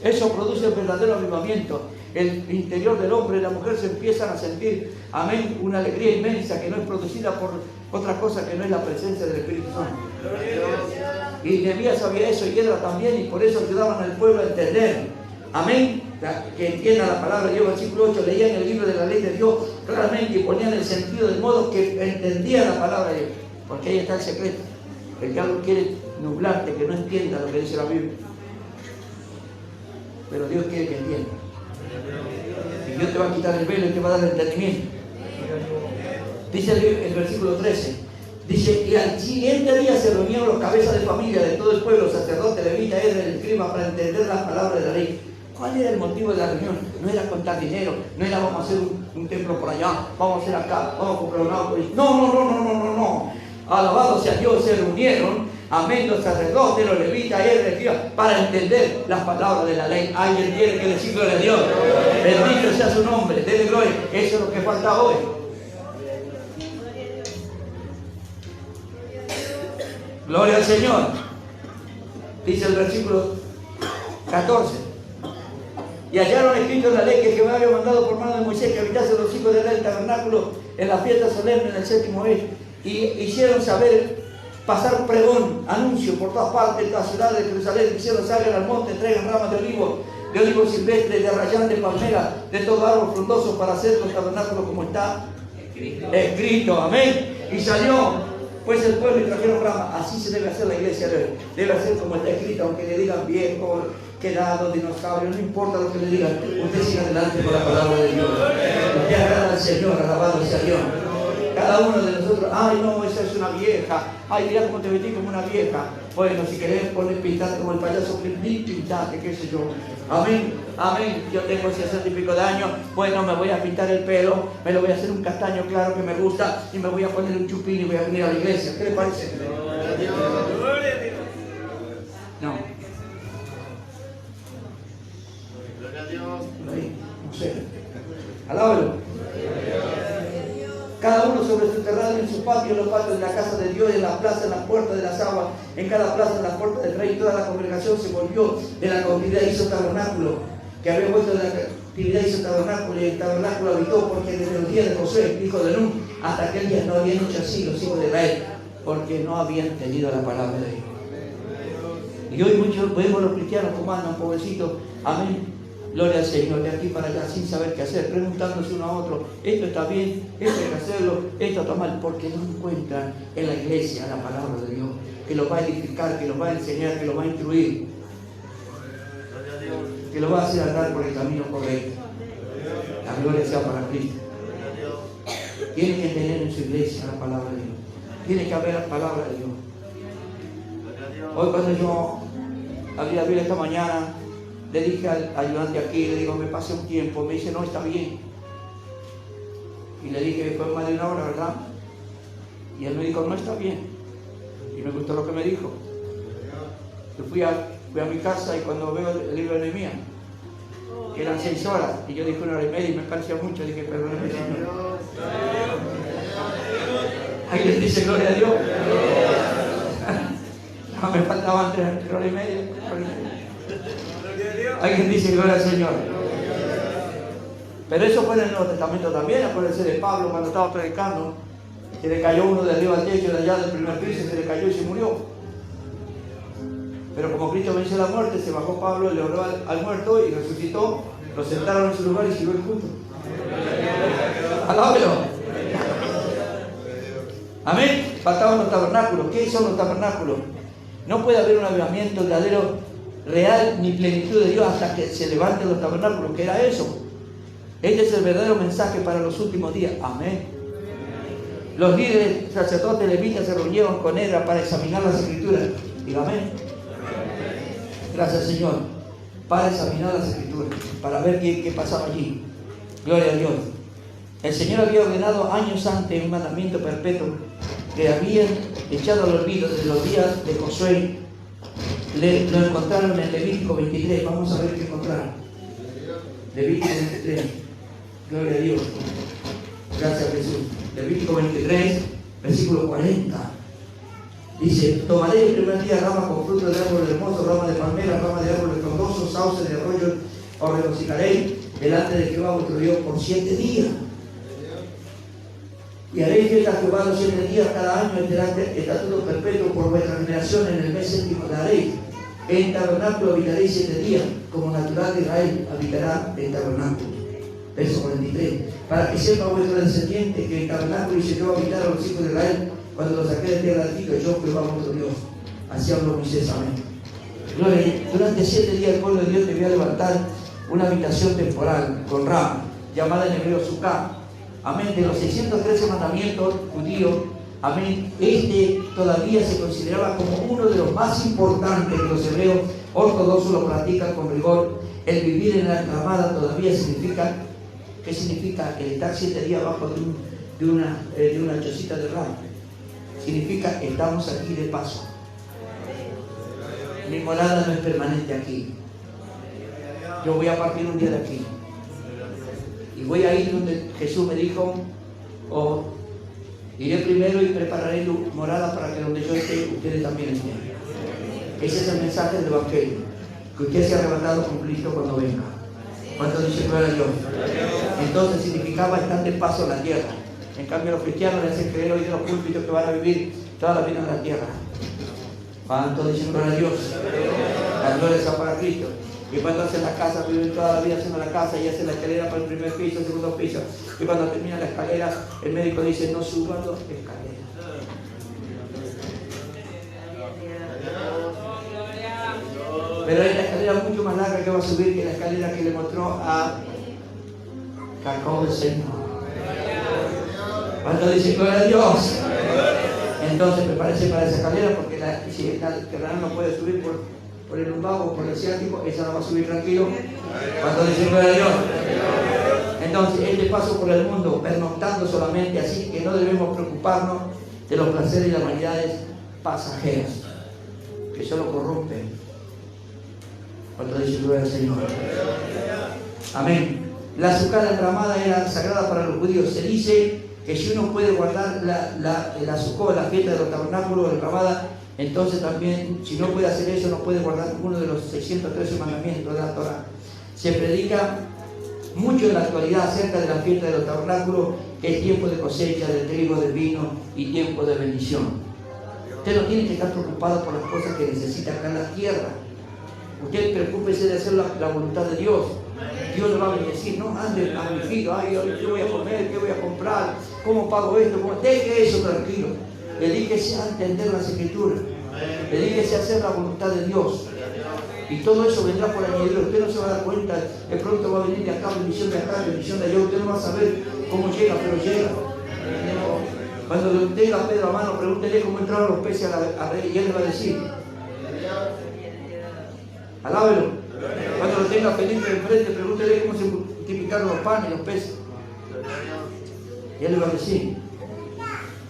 Eso produce el verdadero avivamiento. El interior del hombre y la mujer se empiezan a sentir, amén, una alegría inmensa que no es producida por otra cosa que no es la presencia del Espíritu Santo. Y Nehemías sabía eso, y Edra también, y por eso ayudaban al pueblo a entender, amén, que entienda la palabra de Dios. Versículo 8: leían el libro de la ley de Dios claramente y ponían el sentido de modo que entendían la palabra de Dios, porque ahí está el secreto. El diablo quiere nublarte, que no entienda lo que dice la Biblia, pero Dios quiere que entienda. Y Dios te va a quitar el velo y te va a dar el entendimiento. Dice el versículo 13, dice: y al siguiente día se reunieron los cabezas de familia de todo el pueblo, sacerdote, levita, Edra, el escriba, para entender las palabras de la ley. ¿Cuál era el motivo de la reunión? No era contar dinero, no era vamos a hacer un templo por allá, vamos a hacer acá, vamos a comprar un auto. No. Alabado sea Dios, se reunieron, amén, los sacerdotes, los levitas, Edra, el escriba, para entender las palabras de la ley. Alguien tiene que decir gloria a Dios. Bendito sea su nombre, denle gloria. Eso es lo que falta hoy. Gloria al Señor. Dice el versículo 14: y hallaron escrito en la ley que Jehová había mandado por mano de Moisés que habitasen los hijos de Israel el tabernáculo en la fiesta solemne en el séptimo mes. Y hicieron saber, pasar pregón, anuncio por todas partes, en todas ciudades de Jerusalén. Hicieron: salgan al monte, traigan ramas de olivo silvestre, de rayán, de palmera, de todo árbol frondoso, para hacer los tabernáculos como está escrito. Amén. Y salió pues el pueblo y trajeron ramas. Así se debe hacer la iglesia de hoy. Debe hacer como está escrito, aunque le digan viejo, quedado, dinosaurio, no importa lo que le digan, usted siga adelante con la palabra de Dios. Usted agrada al Señor, alabado sea Dios. Cada uno de nosotros: ay no, esa es una vieja, ay mira cómo te metí como una vieja. Bueno, si querés poner pintarte como el payaso, ni pintate, qué sé yo. Amén, amén. Yo tengo 60 y pico de años, bueno, me voy a pintar el pelo, me lo voy a hacer un castaño claro que me gusta, y me voy a poner un chupín y voy a venir a la iglesia. ¿Qué le parece? No. No sé. Alábalo. Cada uno sobre su terreno, en su patio, en los patios de la casa de Dios, en la plaza, en las puertas de las aguas, en cada plaza, en las puertas del rey. Toda la congregación se volvió de la cautividad, hizo tabernáculo, que había vuelto de la cautividad, hizo tabernáculo, y el tabernáculo habitó, porque desde los días de Josué, hijo de Nun, hasta aquel día no habían hecho así los hijos de Israel, porque no habían entendido la palabra de Dios. Y hoy muchos vemos los cristianos como andan, pobrecitos, amén, gloria al Señor, de aquí para allá sin saber qué hacer, preguntándose uno a otro: esto está bien, esto hay que hacerlo, esto está mal, porque no encuentran en la iglesia la palabra de Dios, que los va a edificar, que los va a enseñar, que los va a instruir, que los va a hacer andar por el camino correcto. La gloria sea para Cristo. Tiene que tener en su iglesia la palabra de Dios, tiene que haber la palabra de Dios. Hoy cuando yo abrí la Biblia esta mañana, le dije al ayudante aquí, le digo, me pasé un tiempo, me dice, no, está bien. Y le dije, fue más de una hora, ¿verdad? Y él me dijo, no, está bien. Y me gustó lo que me dijo. Yo fui a mi casa y cuando veo el libro de Nehemías, que eran 6 horas, y yo dije 1 hora y media y me parecía mucho, dije, perdóname, Señor. ¿Alguien dice gloria a Dios? No, me faltaban 3 horas y media. Alguien dice gloria al Señor. Pero eso fue en el Nuevo Testamento también. Acuérdense de Pablo cuando estaba predicando, se le cayó uno de arriba al techo, de allá del primer piso, se le cayó y se murió. Pero como Cristo venció la muerte, se bajó Pablo, le oró al muerto y resucitó, lo sentaron en su lugar y siguió el culto. Alábelo. Amén. Faltaban los tabernáculos. ¿Qué son los tabernáculos? No puede haber un avivamiento verdadero, real, ni plenitud de Dios hasta que se levanten los tabernáculos. ¿Qué era eso? Este es el verdadero mensaje para los últimos días. Amén. Los líderes, sacerdotes, levitas se reunieron con él para examinar las escrituras. Diga amén. Gracias, Señor. Para examinar las escrituras, para ver qué pasaba allí. Gloria a Dios. El Señor había ordenado años antes un mandamiento perpetuo que habían echado al olvido desde los días de Josué. Lo encontraron en Levítico 23. Vamos a ver qué encontraron. Levítico 23. Gloria a Dios. Gracias a Jesús. Levítico 23, versículo 40. Dice, tomaré el primer día rama con fruto de árbol hermoso, rama de palmera, rama de árbol frondoso, sauce de arroyo, os regocijaréis delante de Jehová vuestro Dios por 7 días. Y haréis fiesta a Jehová los 7 días cada año, estatuto perpetuo por vuestra generación, en el mes séptimo la haréis. En tabernáculo habitaréis 7 días, como natural de Israel habitará en tabernáculo. Verso 43. Para que sepa vuestro descendiente que en tabernáculo hice yo habitar a los hijos de Israel, cuando los saqué de tierra de Egipto, yo Jehová vuestro Dios. Así habló Moisés. Amén. Gloria. Durante 7 días el pueblo de Dios debía levantar una habitación temporal con rama, llamada en hebreo Sukkah. Amén. De los 613 mandamientos judíos, amén, este todavía se consideraba como uno de los más importantes que los hebreos ortodoxos lo practican con rigor. El vivir en la ramada todavía significa, ¿qué significa? El estar 7 días abajo de una chocita de rama. Significa, estamos aquí de paso. Mi morada no es permanente aquí. Yo voy a partir un día de aquí. Y voy a ir donde Jesús me dijo, iré primero y prepararé morada para que donde yo esté, ustedes también estén. Ese es el mensaje del Evangelio. Que usted sea arrebatado con Cristo cuando venga. ¿Cuánto dice gloria a Dios? Entonces significaba estar de paso en la tierra. En cambio los cristianos les hacen creer hoy de los púlpitos que van a vivir toda la vida en la tierra. ¿Cuánto dicen gloria a Dios? La gloria está para Cristo. Y cuando hacen la casa, viven toda la vida haciendo la casa y hacen la escalera para el primer piso, el segundo piso. Y cuando termina la escalera, el médico dice, no suban las escaleras. Pero hay una escalera mucho más larga que va a subir que la escalera que le mostró a Jacob el Señor. ¿Cuánto dice gloria a Dios? Entonces prepárese para esa escalera porque si el terreno no puede subir por el lumbago o por el ciático, esa no va a subir tranquilo. ¿Cuánto dice gloria a Dios? Entonces este paso por el mundo pernoctando solamente, así que no debemos preocuparnos de los placeres y las vanidades pasajeras que solo corrompen. ¿Cuánto dice gloria al Señor? Amén. La azúcar enramada era sagrada para los judíos. Se dice que si uno puede guardar la azúcar, la fiesta de los tabernáculos enramada, entonces también, si no puede hacer eso, no puede guardar uno de los 613 mandamientos de la Torah. Se predica mucho en la actualidad acerca de la fiesta de los tabernáculos, que es tiempo de cosecha, de trigo, de vino y tiempo de bendición. Usted no tiene que estar preocupado por las cosas que necesita acá en la tierra. Usted preocúpese de hacer la voluntad de Dios. Dios le va a bendecir, no ande afligido, ay, ¿qué voy a comer? ¿Qué voy a comprar? ¿Cómo pago esto? Deje eso tranquilo. Dedíquese a entender las escrituras. Dedíquese a hacer la voluntad de Dios. Y todo eso vendrá por añadidura. Usted no se va a dar cuenta, de pronto va a venir de acá, bendición de acá, bendición de allá. Usted no va a saber cómo llega, pero llega. Cuando le tenga a Pedro a mano, pregúntele cómo entraron los peces a rey y él le va a decir. Alábelo. Cuando lo tenga Felipe enfrente, pregúntele cómo se multiplicaron los panes y los peces. Y él le va a decir: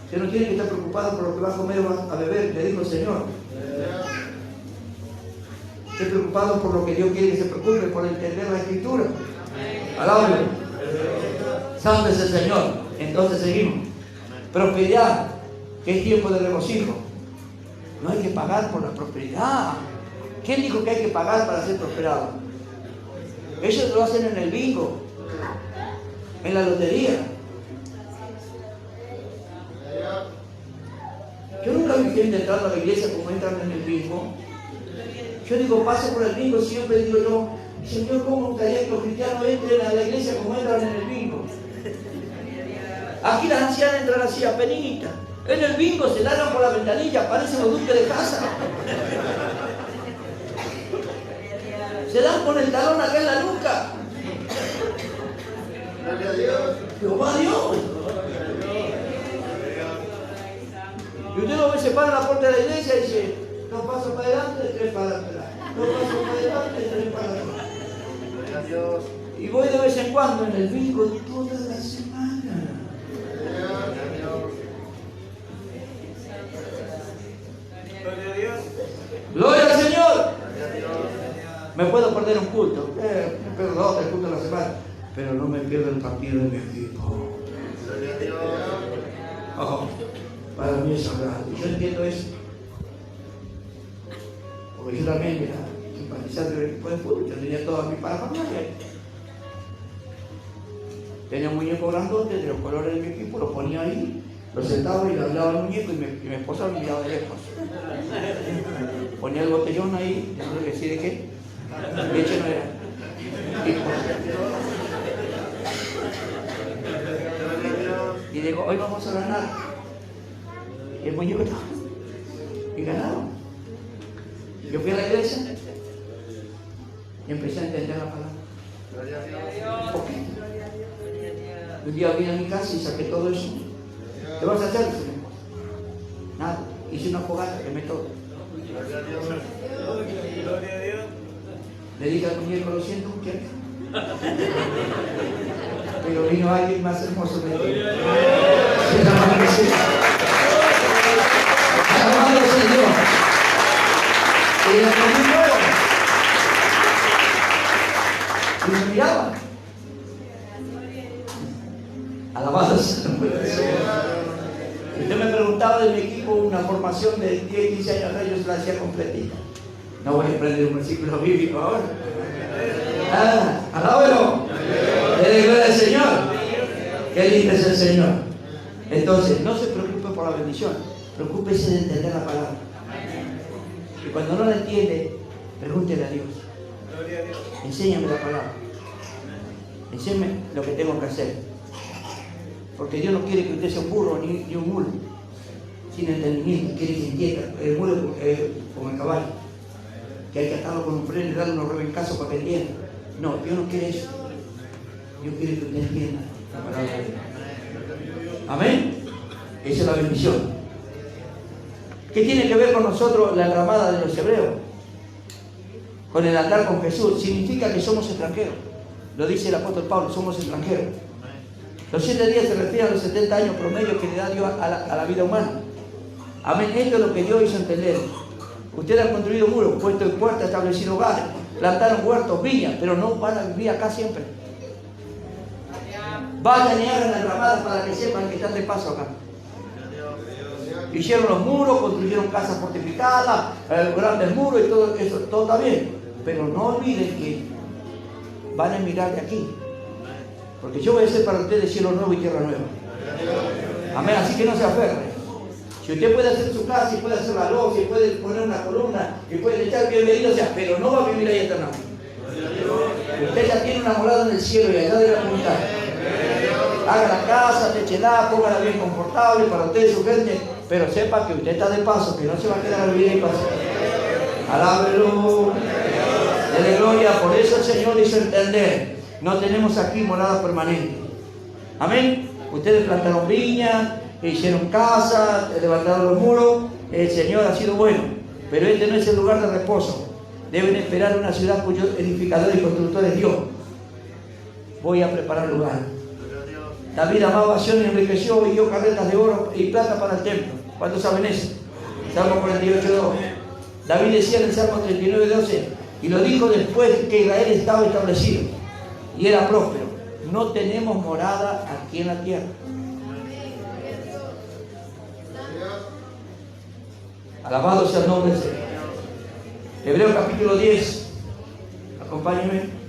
usted no tiene que estar preocupado por lo que va a comer o va a beber, le dijo el Señor. Esté preocupado por lo que Dios quiere que se preocupe, por entender la Escritura. Alábalo. Santo es el Señor. Entonces seguimos. Prosperidad, que es tiempo de regocijo. No hay que pagar por la prosperidad. ¿Quién dijo que hay que pagar para ser prosperado? Ellos lo hacen en el bingo, en la lotería. Yo nunca vi gente entrando a la iglesia como entran en el bingo. Yo digo, paso por el bingo, siempre digo yo, Señor, ¿cómo gustaría que los cristianos entren a la iglesia como entran en el bingo? Aquí las ancianas entran así a penita. En el bingo se largan por la ventanilla, parecen los duques de casa. Se dan con el talón acá en la nuca. Jehová Dios. Y usted lo ve, se para en la puerta de la iglesia y dice: dos pasos para adelante, tres para atrás. Dos pasos para adelante, tres para atrás. Y voy de vez en cuando en el bingo toda la semana. Gloria al Señor. Me puedo perder un culto, me pierdo 2 o 3 cultos a la semana, pero no me pierdo el partido de mi equipo. Oh, para mí es sagrado. Y yo entiendo eso. Porque yo también, mira, simpatizante del equipo de fútbol, yo tenía toda mi parafernalia. Tenía un muñeco grandote de los colores de mi equipo, lo ponía ahí, lo sentaba y le hablaba al muñeco y mi esposa me miraba de lejos. Ponía el botellón ahí, no sé decir de qué. Leche no era. Y digo, hoy vamos a ganar. Y el muñeco estaba. Y ganaron. Yo fui a la iglesia y empecé a entender la palabra. Un poquito. Un día vine a mi casa y saqué todo eso. ¿Qué vas a hacer? Nada. Hice una fogata, quemé todo. Le dije al muñeco, lo siento, muchacho. Pero vino alguien más hermoso de ti. Alabado Señor. Y le comí nuevo. Y me miraba. Alabado Señor. Usted me preguntaba de mi equipo una formación de 10, 15 años atrás, yo se la hacía completita. No voy a aprender un versículo bíblico ahora. Alábelo. Dele gloria al Señor. Qué lindo es el Señor. Entonces, no se preocupe por la bendición. Preocúpese de entender la palabra. Y cuando no la entiende, pregúntele a Dios. Enséñame la palabra. Enséñame lo que tengo que hacer. Porque Dios no quiere que usted sea un burro ni un mulo. Sin entendimiento. Quiere que entienda. El mulo como el caballo. Que hay que atarlo con un freno y darle unos rebencazos para que entienda. No, Dios no quiere eso. Dios quiere que usted entienda la palabra de Dios. Amén. Esa es la bendición. ¿Qué tiene que ver con nosotros la ramada de los hebreos? Con el andar con Jesús. Significa que somos extranjeros. Lo dice el apóstol Pablo, somos extranjeros. Los 7 días se refieren a los 70 años promedio que le da Dios a la vida humana. Amén. Esto es lo que Dios hizo entender. Ustedes han construido muros, puesto en puertas, establecido hogares, plantaron huertos, viñas, pero no van a vivir acá siempre. Vayan y hagan las ramadas para que sepan que están de paso acá. Hicieron los muros, construyeron casas fortificadas, grandes muros y todo eso, todo está bien. Pero no olviden que van a mirar de aquí. Porque yo voy a hacer para ustedes cielo nuevo y tierra nueva. Amén, así que no se aferren. Si usted puede hacer su casa, y puede hacer la logia, y puede poner una columna, y puede echar bienvenido, o sea, pero no va a vivir ahí eternamente. Usted ya tiene una morada en el cielo y allá debe apuntar. Haga la casa, techela, póngala bien confortable para usted y su gente, pero sepa que usted está de paso, que no se va a quedar a vivir ahí paso. Alábelo. Dele gloria. Por eso el Señor hizo entender. No tenemos aquí morada permanente. Amén. Ustedes plantaron viñas, hicieron casas, levantaron los muros. El Señor ha sido bueno. Pero este no es el lugar de reposo. deben esperar una ciudad cuyo edificador y constructor es Dios. Voy a preparar lugar. David amaba a Sion y enriqueció y dio carretas de oro y plata para el templo. ¿Cuántos saben eso? Salmo 48:2. David decía en el Salmo 39:12, y lo dijo después que Israel estaba establecido y era próspero: no tenemos morada aquí en la tierra. Alabado sea el nombre del Señor. Hebreos capítulo 10. Acompáñenme.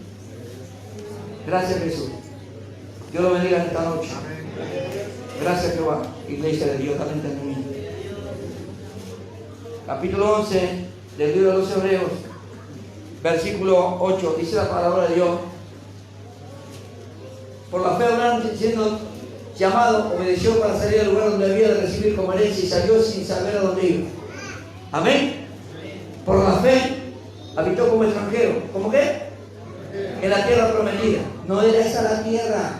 Gracias, Jesús. Dios lo bendiga esta noche. Gracias, Jehová. Iglesia de Dios, dame entendimiento. Capítulo 11 del libro de los Hebreos, versículo 8. Dice la palabra de Dios: por la fe Abraham, siendo llamado, obedeció para salir al lugar donde había de recibir como herencia y salió sin saber a dónde iba. Amén. Por la fe habitó como extranjero. ¿Cómo qué? En la tierra prometida. No era esa la tierra.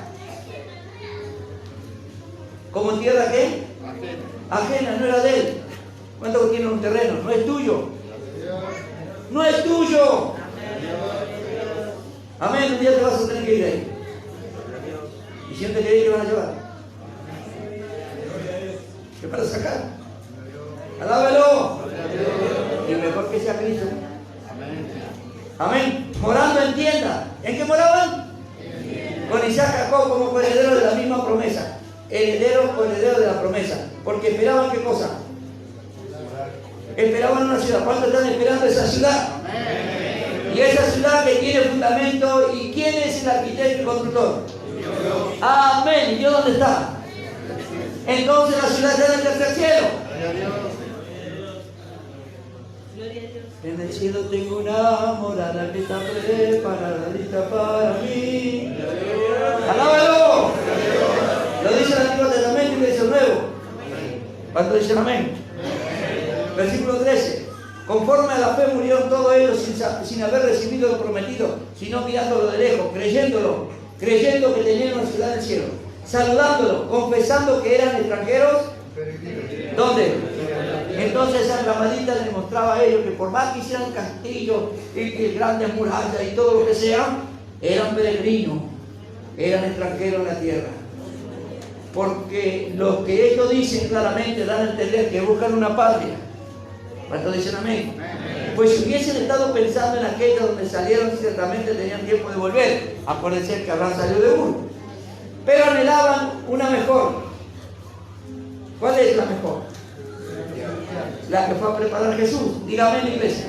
¿Como tierra qué? Ajena, no era de él. ¿Cuánto tiene un terreno? No es tuyo. No es tuyo. Amén. Un día te vas a tener que ir ahí. Y siempre que ir te van a llevar. ¿Qué para sacar? Alábelo. Y mejor que sea Cristo. Amén. Morando en tienda. ¿En qué moraban? Con Isaac, Jacob como coheredero de la misma promesa. Heredero, coheredero de la promesa. Porque esperaban qué cosa. Esperaban una ciudad. ¿Cuántos están esperando esa ciudad? Y esa ciudad que tiene fundamento. ¿Y quién es el arquitecto y constructor? Dios. Amén. ¿Y Dios dónde está? Entonces la ciudad está en el tercer cielo. En el cielo tengo una morada que está preparada, lista para mí. ¡Alábalo! Lo dice el Antiguo Testamento y lo dice el Nuevo. ¿Cuánto dicen amén? Versículo 13. Conforme a la fe murieron todos ellos sin haber recibido lo prometido, sino mirándolo de lejos, creyendo que tenían una ciudad en el cielo, saludándolo, confesando que eran extranjeros. ¿Dónde? Entonces esa ramadita les mostraba a ellos que por más que hicieran castillos y grandes murallas y todo lo que sea, eran peregrinos, eran extranjeros en la tierra. Porque lo que ellos dicen claramente dan a entender que buscan una patria. ¿Cuántos dicen amén? Pues si hubiesen estado pensando en aquella donde salieron, ciertamente tenían tiempo de volver. Acuérdense que habrán salido de Ur. Pero anhelaban una mejor. ¿Cuál es la mejor? La que fue a preparar Jesús. Dígame en la iglesia.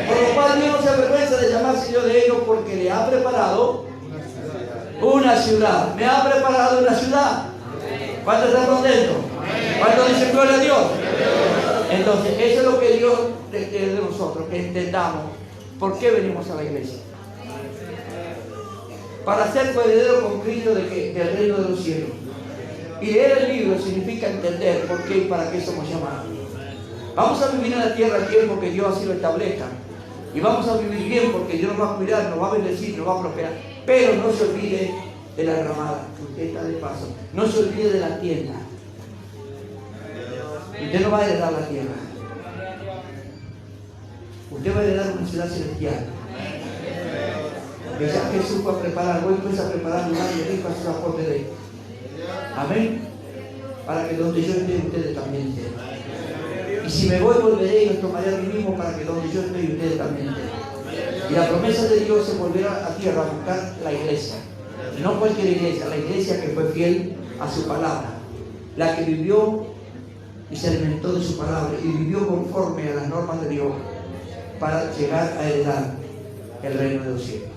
Por lo cual Dios no se avergüenza de llamarse yo de ellos, porque le ha preparado una ciudad. Me ha preparado una ciudad. ¿Cuántos están contentos? ¿Cuántos dicen gloria a Dios? Entonces, eso es lo que Dios quiere de nosotros, que entendamos por qué venimos a la iglesia. Para ser coheredero con Cristo del reino de los cielos. Y leer el libro significa entender por qué y para qué somos llamados. Vamos a vivir en la tierra el tiempo que Dios así lo establezca. Y vamos a vivir bien porque Dios nos va a cuidar, nos va a bendecir, nos va a prosperar. Pero no se olvide de la ramada, que usted está de paso. No se olvide de la tienda. Usted no va a heredar la tierra. Usted va a heredar una ciudad celestial. Que ya Jesús fue a preparar, hoy empieza a preparar lugar y rico a sus aportes de él. Amén. Para que donde yo esté, ustedes también estén. Y si me voy, volveré y los tomaré a mí mismo, para que donde yo esté, ustedes también estén. Y la promesa de Dios se volverá a tierra a buscar la iglesia. No cualquier iglesia, la iglesia que fue fiel a su palabra. La que vivió y se alimentó de su palabra y vivió conforme a las normas de Dios para llegar a heredar el reino de los cielos.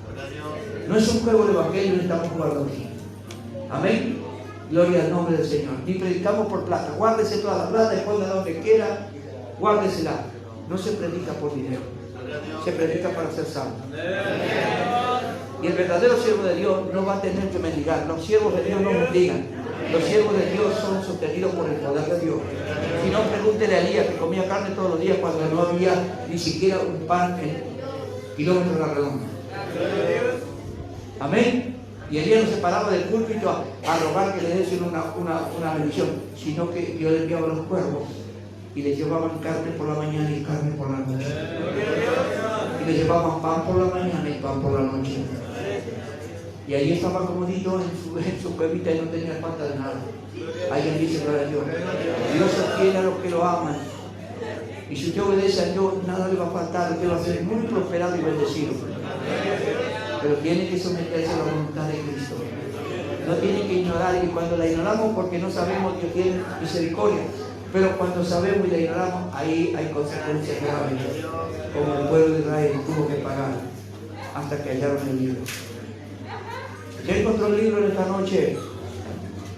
No es un juego de evangelio, no estamos jugando aquí. Amén. Gloria al nombre del Señor. Ni predicamos por plata. Guárdese toda la plata, esconda donde quiera, guárdesela. No se predica por dinero, se predica para ser salvo. Y el verdadero siervo de Dios no va a tener que mendigar. Los siervos de Dios no mendigan. Los siervos de Dios son sostenidos por el poder de Dios. Si no, pregúntele a Elías, que comía carne todos los días cuando no había ni siquiera un pan en kilómetros a la redonda. Amén. Y Elías no se paraba del púlpito a rogar que le den una bendición, sino que Dios le enviaba los cuervos y le llevaban carne por la mañana y carne por la noche. y le llevaban pan por la mañana y pan por la noche. Y allí estaba comodito en su cuevita y no tenía falta de nada. Alguien dice, gloria a Dios. Dios sostiene a los que lo aman. Y si usted obedece a Dios, nada le va a faltar. Usted va a ser muy prosperado y bendecido. Pero tiene que someterse a la voluntad de Cristo. No tiene que ignorar, y cuando la ignoramos porque no sabemos, Dios tiene misericordia. Pero cuando sabemos y la ignoramos, ahí hay consecuencias graves. Como el pueblo de Israel tuvo que pagar hasta que hallaron el libro. ¿Usted encontró el libro en esta noche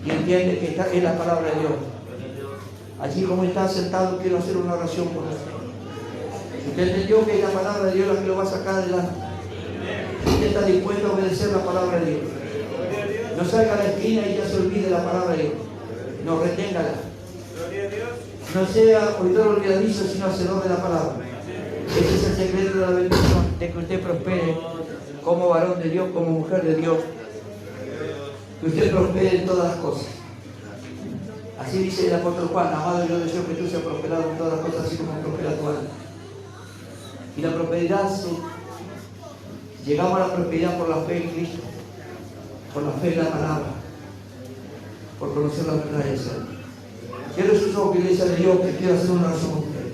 y entiende que esta es la palabra de Dios? Así como está sentado, quiero hacer una oración por usted. Si usted entendió que es la palabra de Dios la que lo va a sacar adelante, usted está dispuesto a obedecer la palabra de Dios. No salga a la esquina y ya se olvide la palabra de Dios. No, reténgala. No sea oidor olvidadizo, sino hacedor de la palabra. Ese es el secreto de la bendición, de que usted prospere como varón de Dios, como mujer de Dios. Que usted prospere en todas las cosas. Así dice el apóstol Juan: amado, yo deseo que tú seas prosperado en todas las cosas, así como prospera tu alma. Y la prosperidad, llegamos a la prosperidad por la fe en Cristo, por la fe en la palabra, por conocer la verdad y hacerla. Quiero sus ojos, iglesia de Dios, que quiero hacer una oración con usted.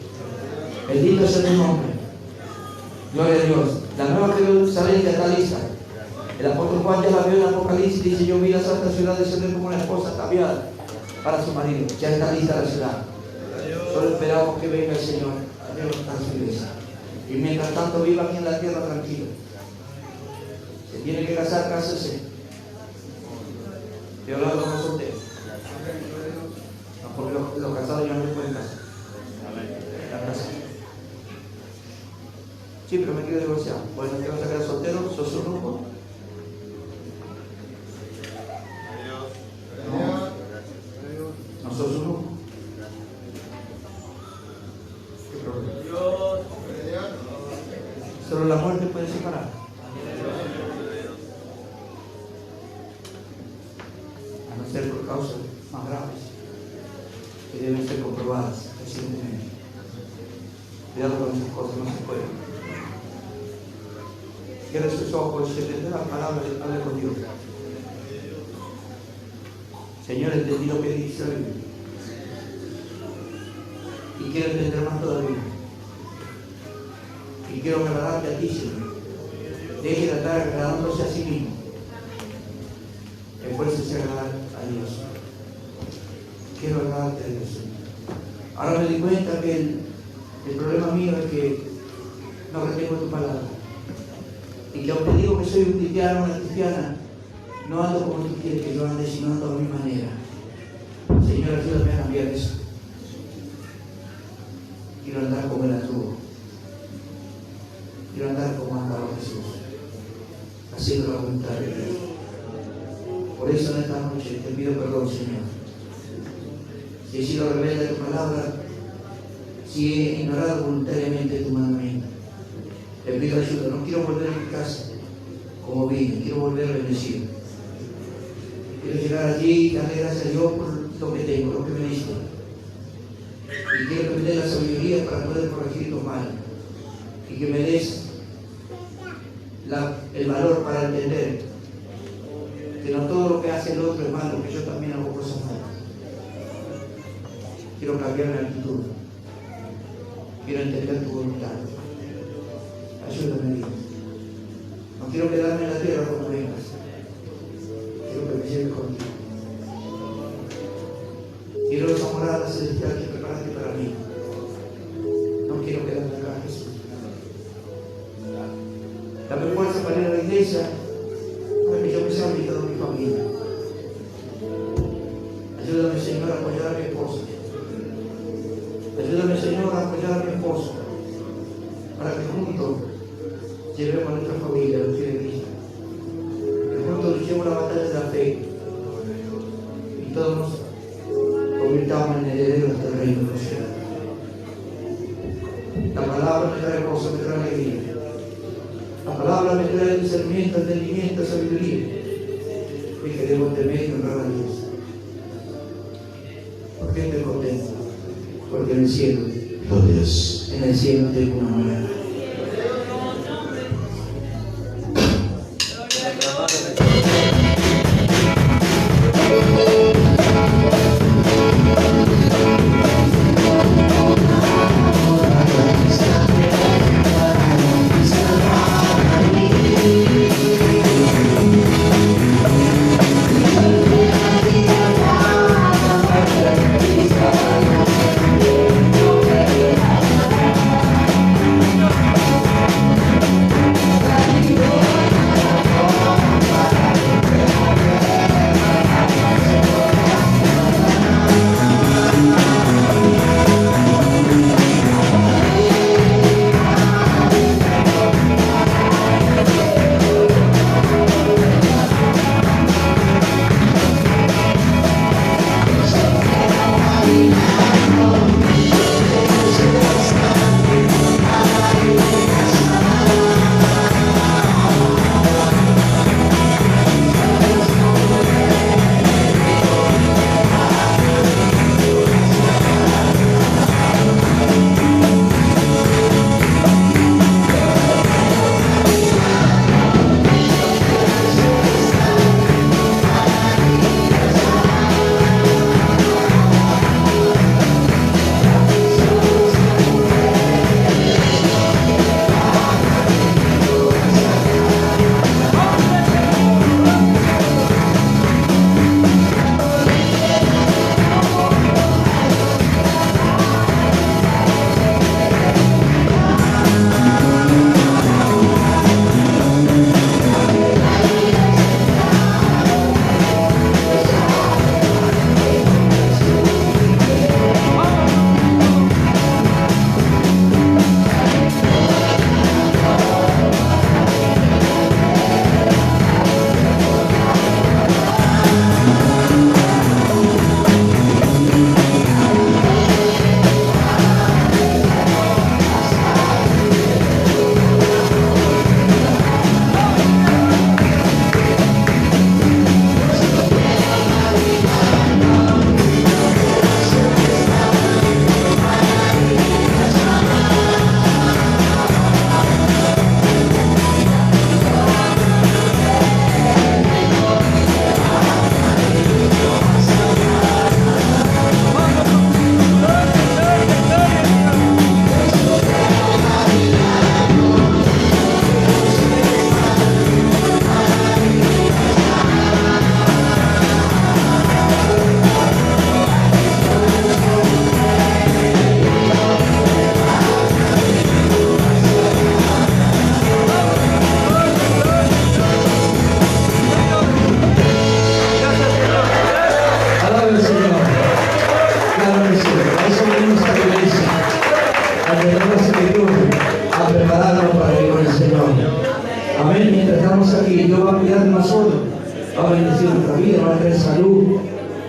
Bendito sea tu nombre. Gloria a Dios. La nueva Jerusalén ya está lista. El apóstol Juan ya la vio en Apocalipsis, dice: yo vi la santa ciudad descender como una esposa ataviada para su marido. Ya está lista la ciudad. Solo esperamos que venga el Señor a derrotar su iglesia. Y mientras tanto, viva aquí en la tierra tranquilo. Se tiene que casar, cásese. Estoy hablando con los solteros. No, porque los casados ya no se pueden casar. Están casados. Sí, pero me quiero divorciar. Pues no te vas a quedar soltero, sos un grupo. No sos un grupo. ¿Qué problema? Solo la muerte puede separar. A no ser por causas más graves que deben ser comprobadas recientemente. Cuidado con esas cosas, no se puede. Cierre sus ojos y se tendrá la palabra del Padre con Dios. Señor, entendí lo que dice la Biblia. Y quiero entender más todavía. Y quiero agradarte a ti, Señor. Deje de estar agradándose a sí mismo. Esfuércese a agradar a Dios. Quiero agradarte a Dios, Señor. Ahora me di cuenta que el problema mío es que no retengo tu palabra. Y que aunque digo que soy un cristiano, una cristiana, no ando como tú quieres que yo ande, sino ando a mi manera. Señor, ayúdame a cambiar eso. Quiero andar como el antiguo. Quiero andar como andaba Jesús, haciendo la voluntad de Dios. Por eso en esta noche te pido perdón, Señor. Si he sido rebelde a tu palabra, si he ignorado voluntariamente tu mandamiento, te pido ayuda. No quiero volver a mi casa como vine, quiero volver a bendecir. Quiero llegar allí y darle gracias a Dios por lo que tengo, lo que me diste. Y quiero que me des la sabiduría para poder corregir los males. Y que me des el valor para entender que no todo lo que hace el otro es malo, que yo también hago cosas malas. Quiero cambiar mi actitud. Quiero entender tu voluntad. Ayúdame, Dios. No quiero quedarme en la tierra cuando vengas. Quiero que me lleves contigo. Quiero esa morada celestial que preparaste para mí. No quiero quedarme acá, Jesús. Dame fuerza para ir a la iglesia, para que yo me sea invitado a mi familia. Ayúdame, Señor, a apoyar a mi esposa. Ayúdame, Señor, a apoyar a mi esposo, para que juntos llevemos a nuestra familia a los pies de Cristo. Que juntos luchemos la batalla de la fe y todos nos convirtamos en herederos del reino de los cielos. La palabra me trae gozo, me trae alegría. La palabra me trae discernimiento, entendimiento, sabiduría. Y queremos temer y honrar a Dios. ¿Por qué estoy contento? Porque en el cielo, en el cielo tengo una nueva.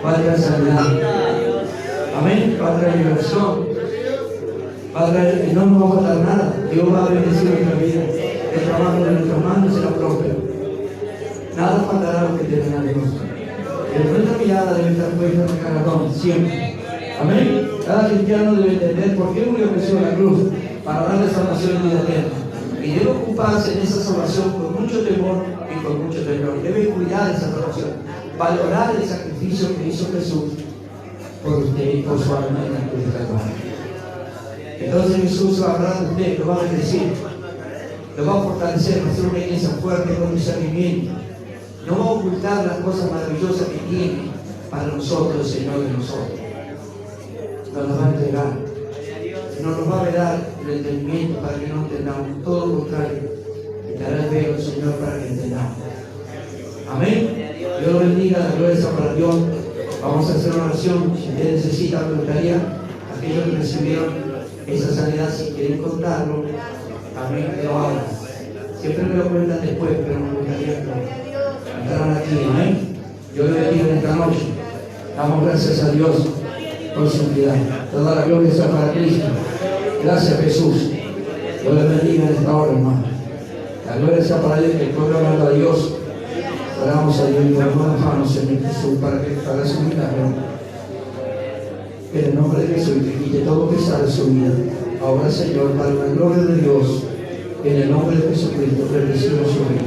va a traer sanidad. Amén. Va a traer liberación. Va a traer, y no nos va a faltar nada. Dios va a bendecir nuestra vida. El trabajo de nuestras manos será próspero. Nada faltará lo que tenga Dios. Pero nuestra mirada debe estar puesta en el galardón siempre. Amén. Cada cristiano debe entender por qué murió Jesús en la cruz, para darle salvación y vida eterna. Y debe ocuparse en esa salvación con mucho temor y con mucho temor. Debe cuidar esa salvación, valorar el sacrificio que hizo Jesús por usted y por su alma en la cruz de Calvario. Entonces Jesús va a hablar de usted, lo va a bendecir, lo va a fortalecer, va a ser una iglesia fuerte con discernimiento. No va a ocultar las cosas maravillosas que tiene para nosotros, el Señor de nosotros. Nos las va a entregar. No nos va a dar el entendimiento para que no entendamos. Todo lo contrario, quitará el velo, Señor, para que entendamos. Amén. Dios lo bendiga, la gloria sea para Dios. Vamos a hacer una oración. Si usted necesita, me gustaría, aquellos que recibieron esa sanidad, si quieren contarlo, amén, que lo hagan. Siempre me lo cuentan después, pero me gustaría que estarán aquí. Amén. Yo le bendiga en esta noche. Damos gracias a Dios por su vida. Toda la gloria sea para Cristo. Gracias, Jesús. Dios le bendiga en esta hora, hermano. La gloria sea para Dios, que el pueblo hablando a Dios. Oramos a Dios y ponemos las manos en Jesús para su milagro. En el nombre de Jesús, que quite todo pesar de su vida. Ahora, Señor, para la gloria de Dios, en el nombre de Jesucristo, bendecimos su vida.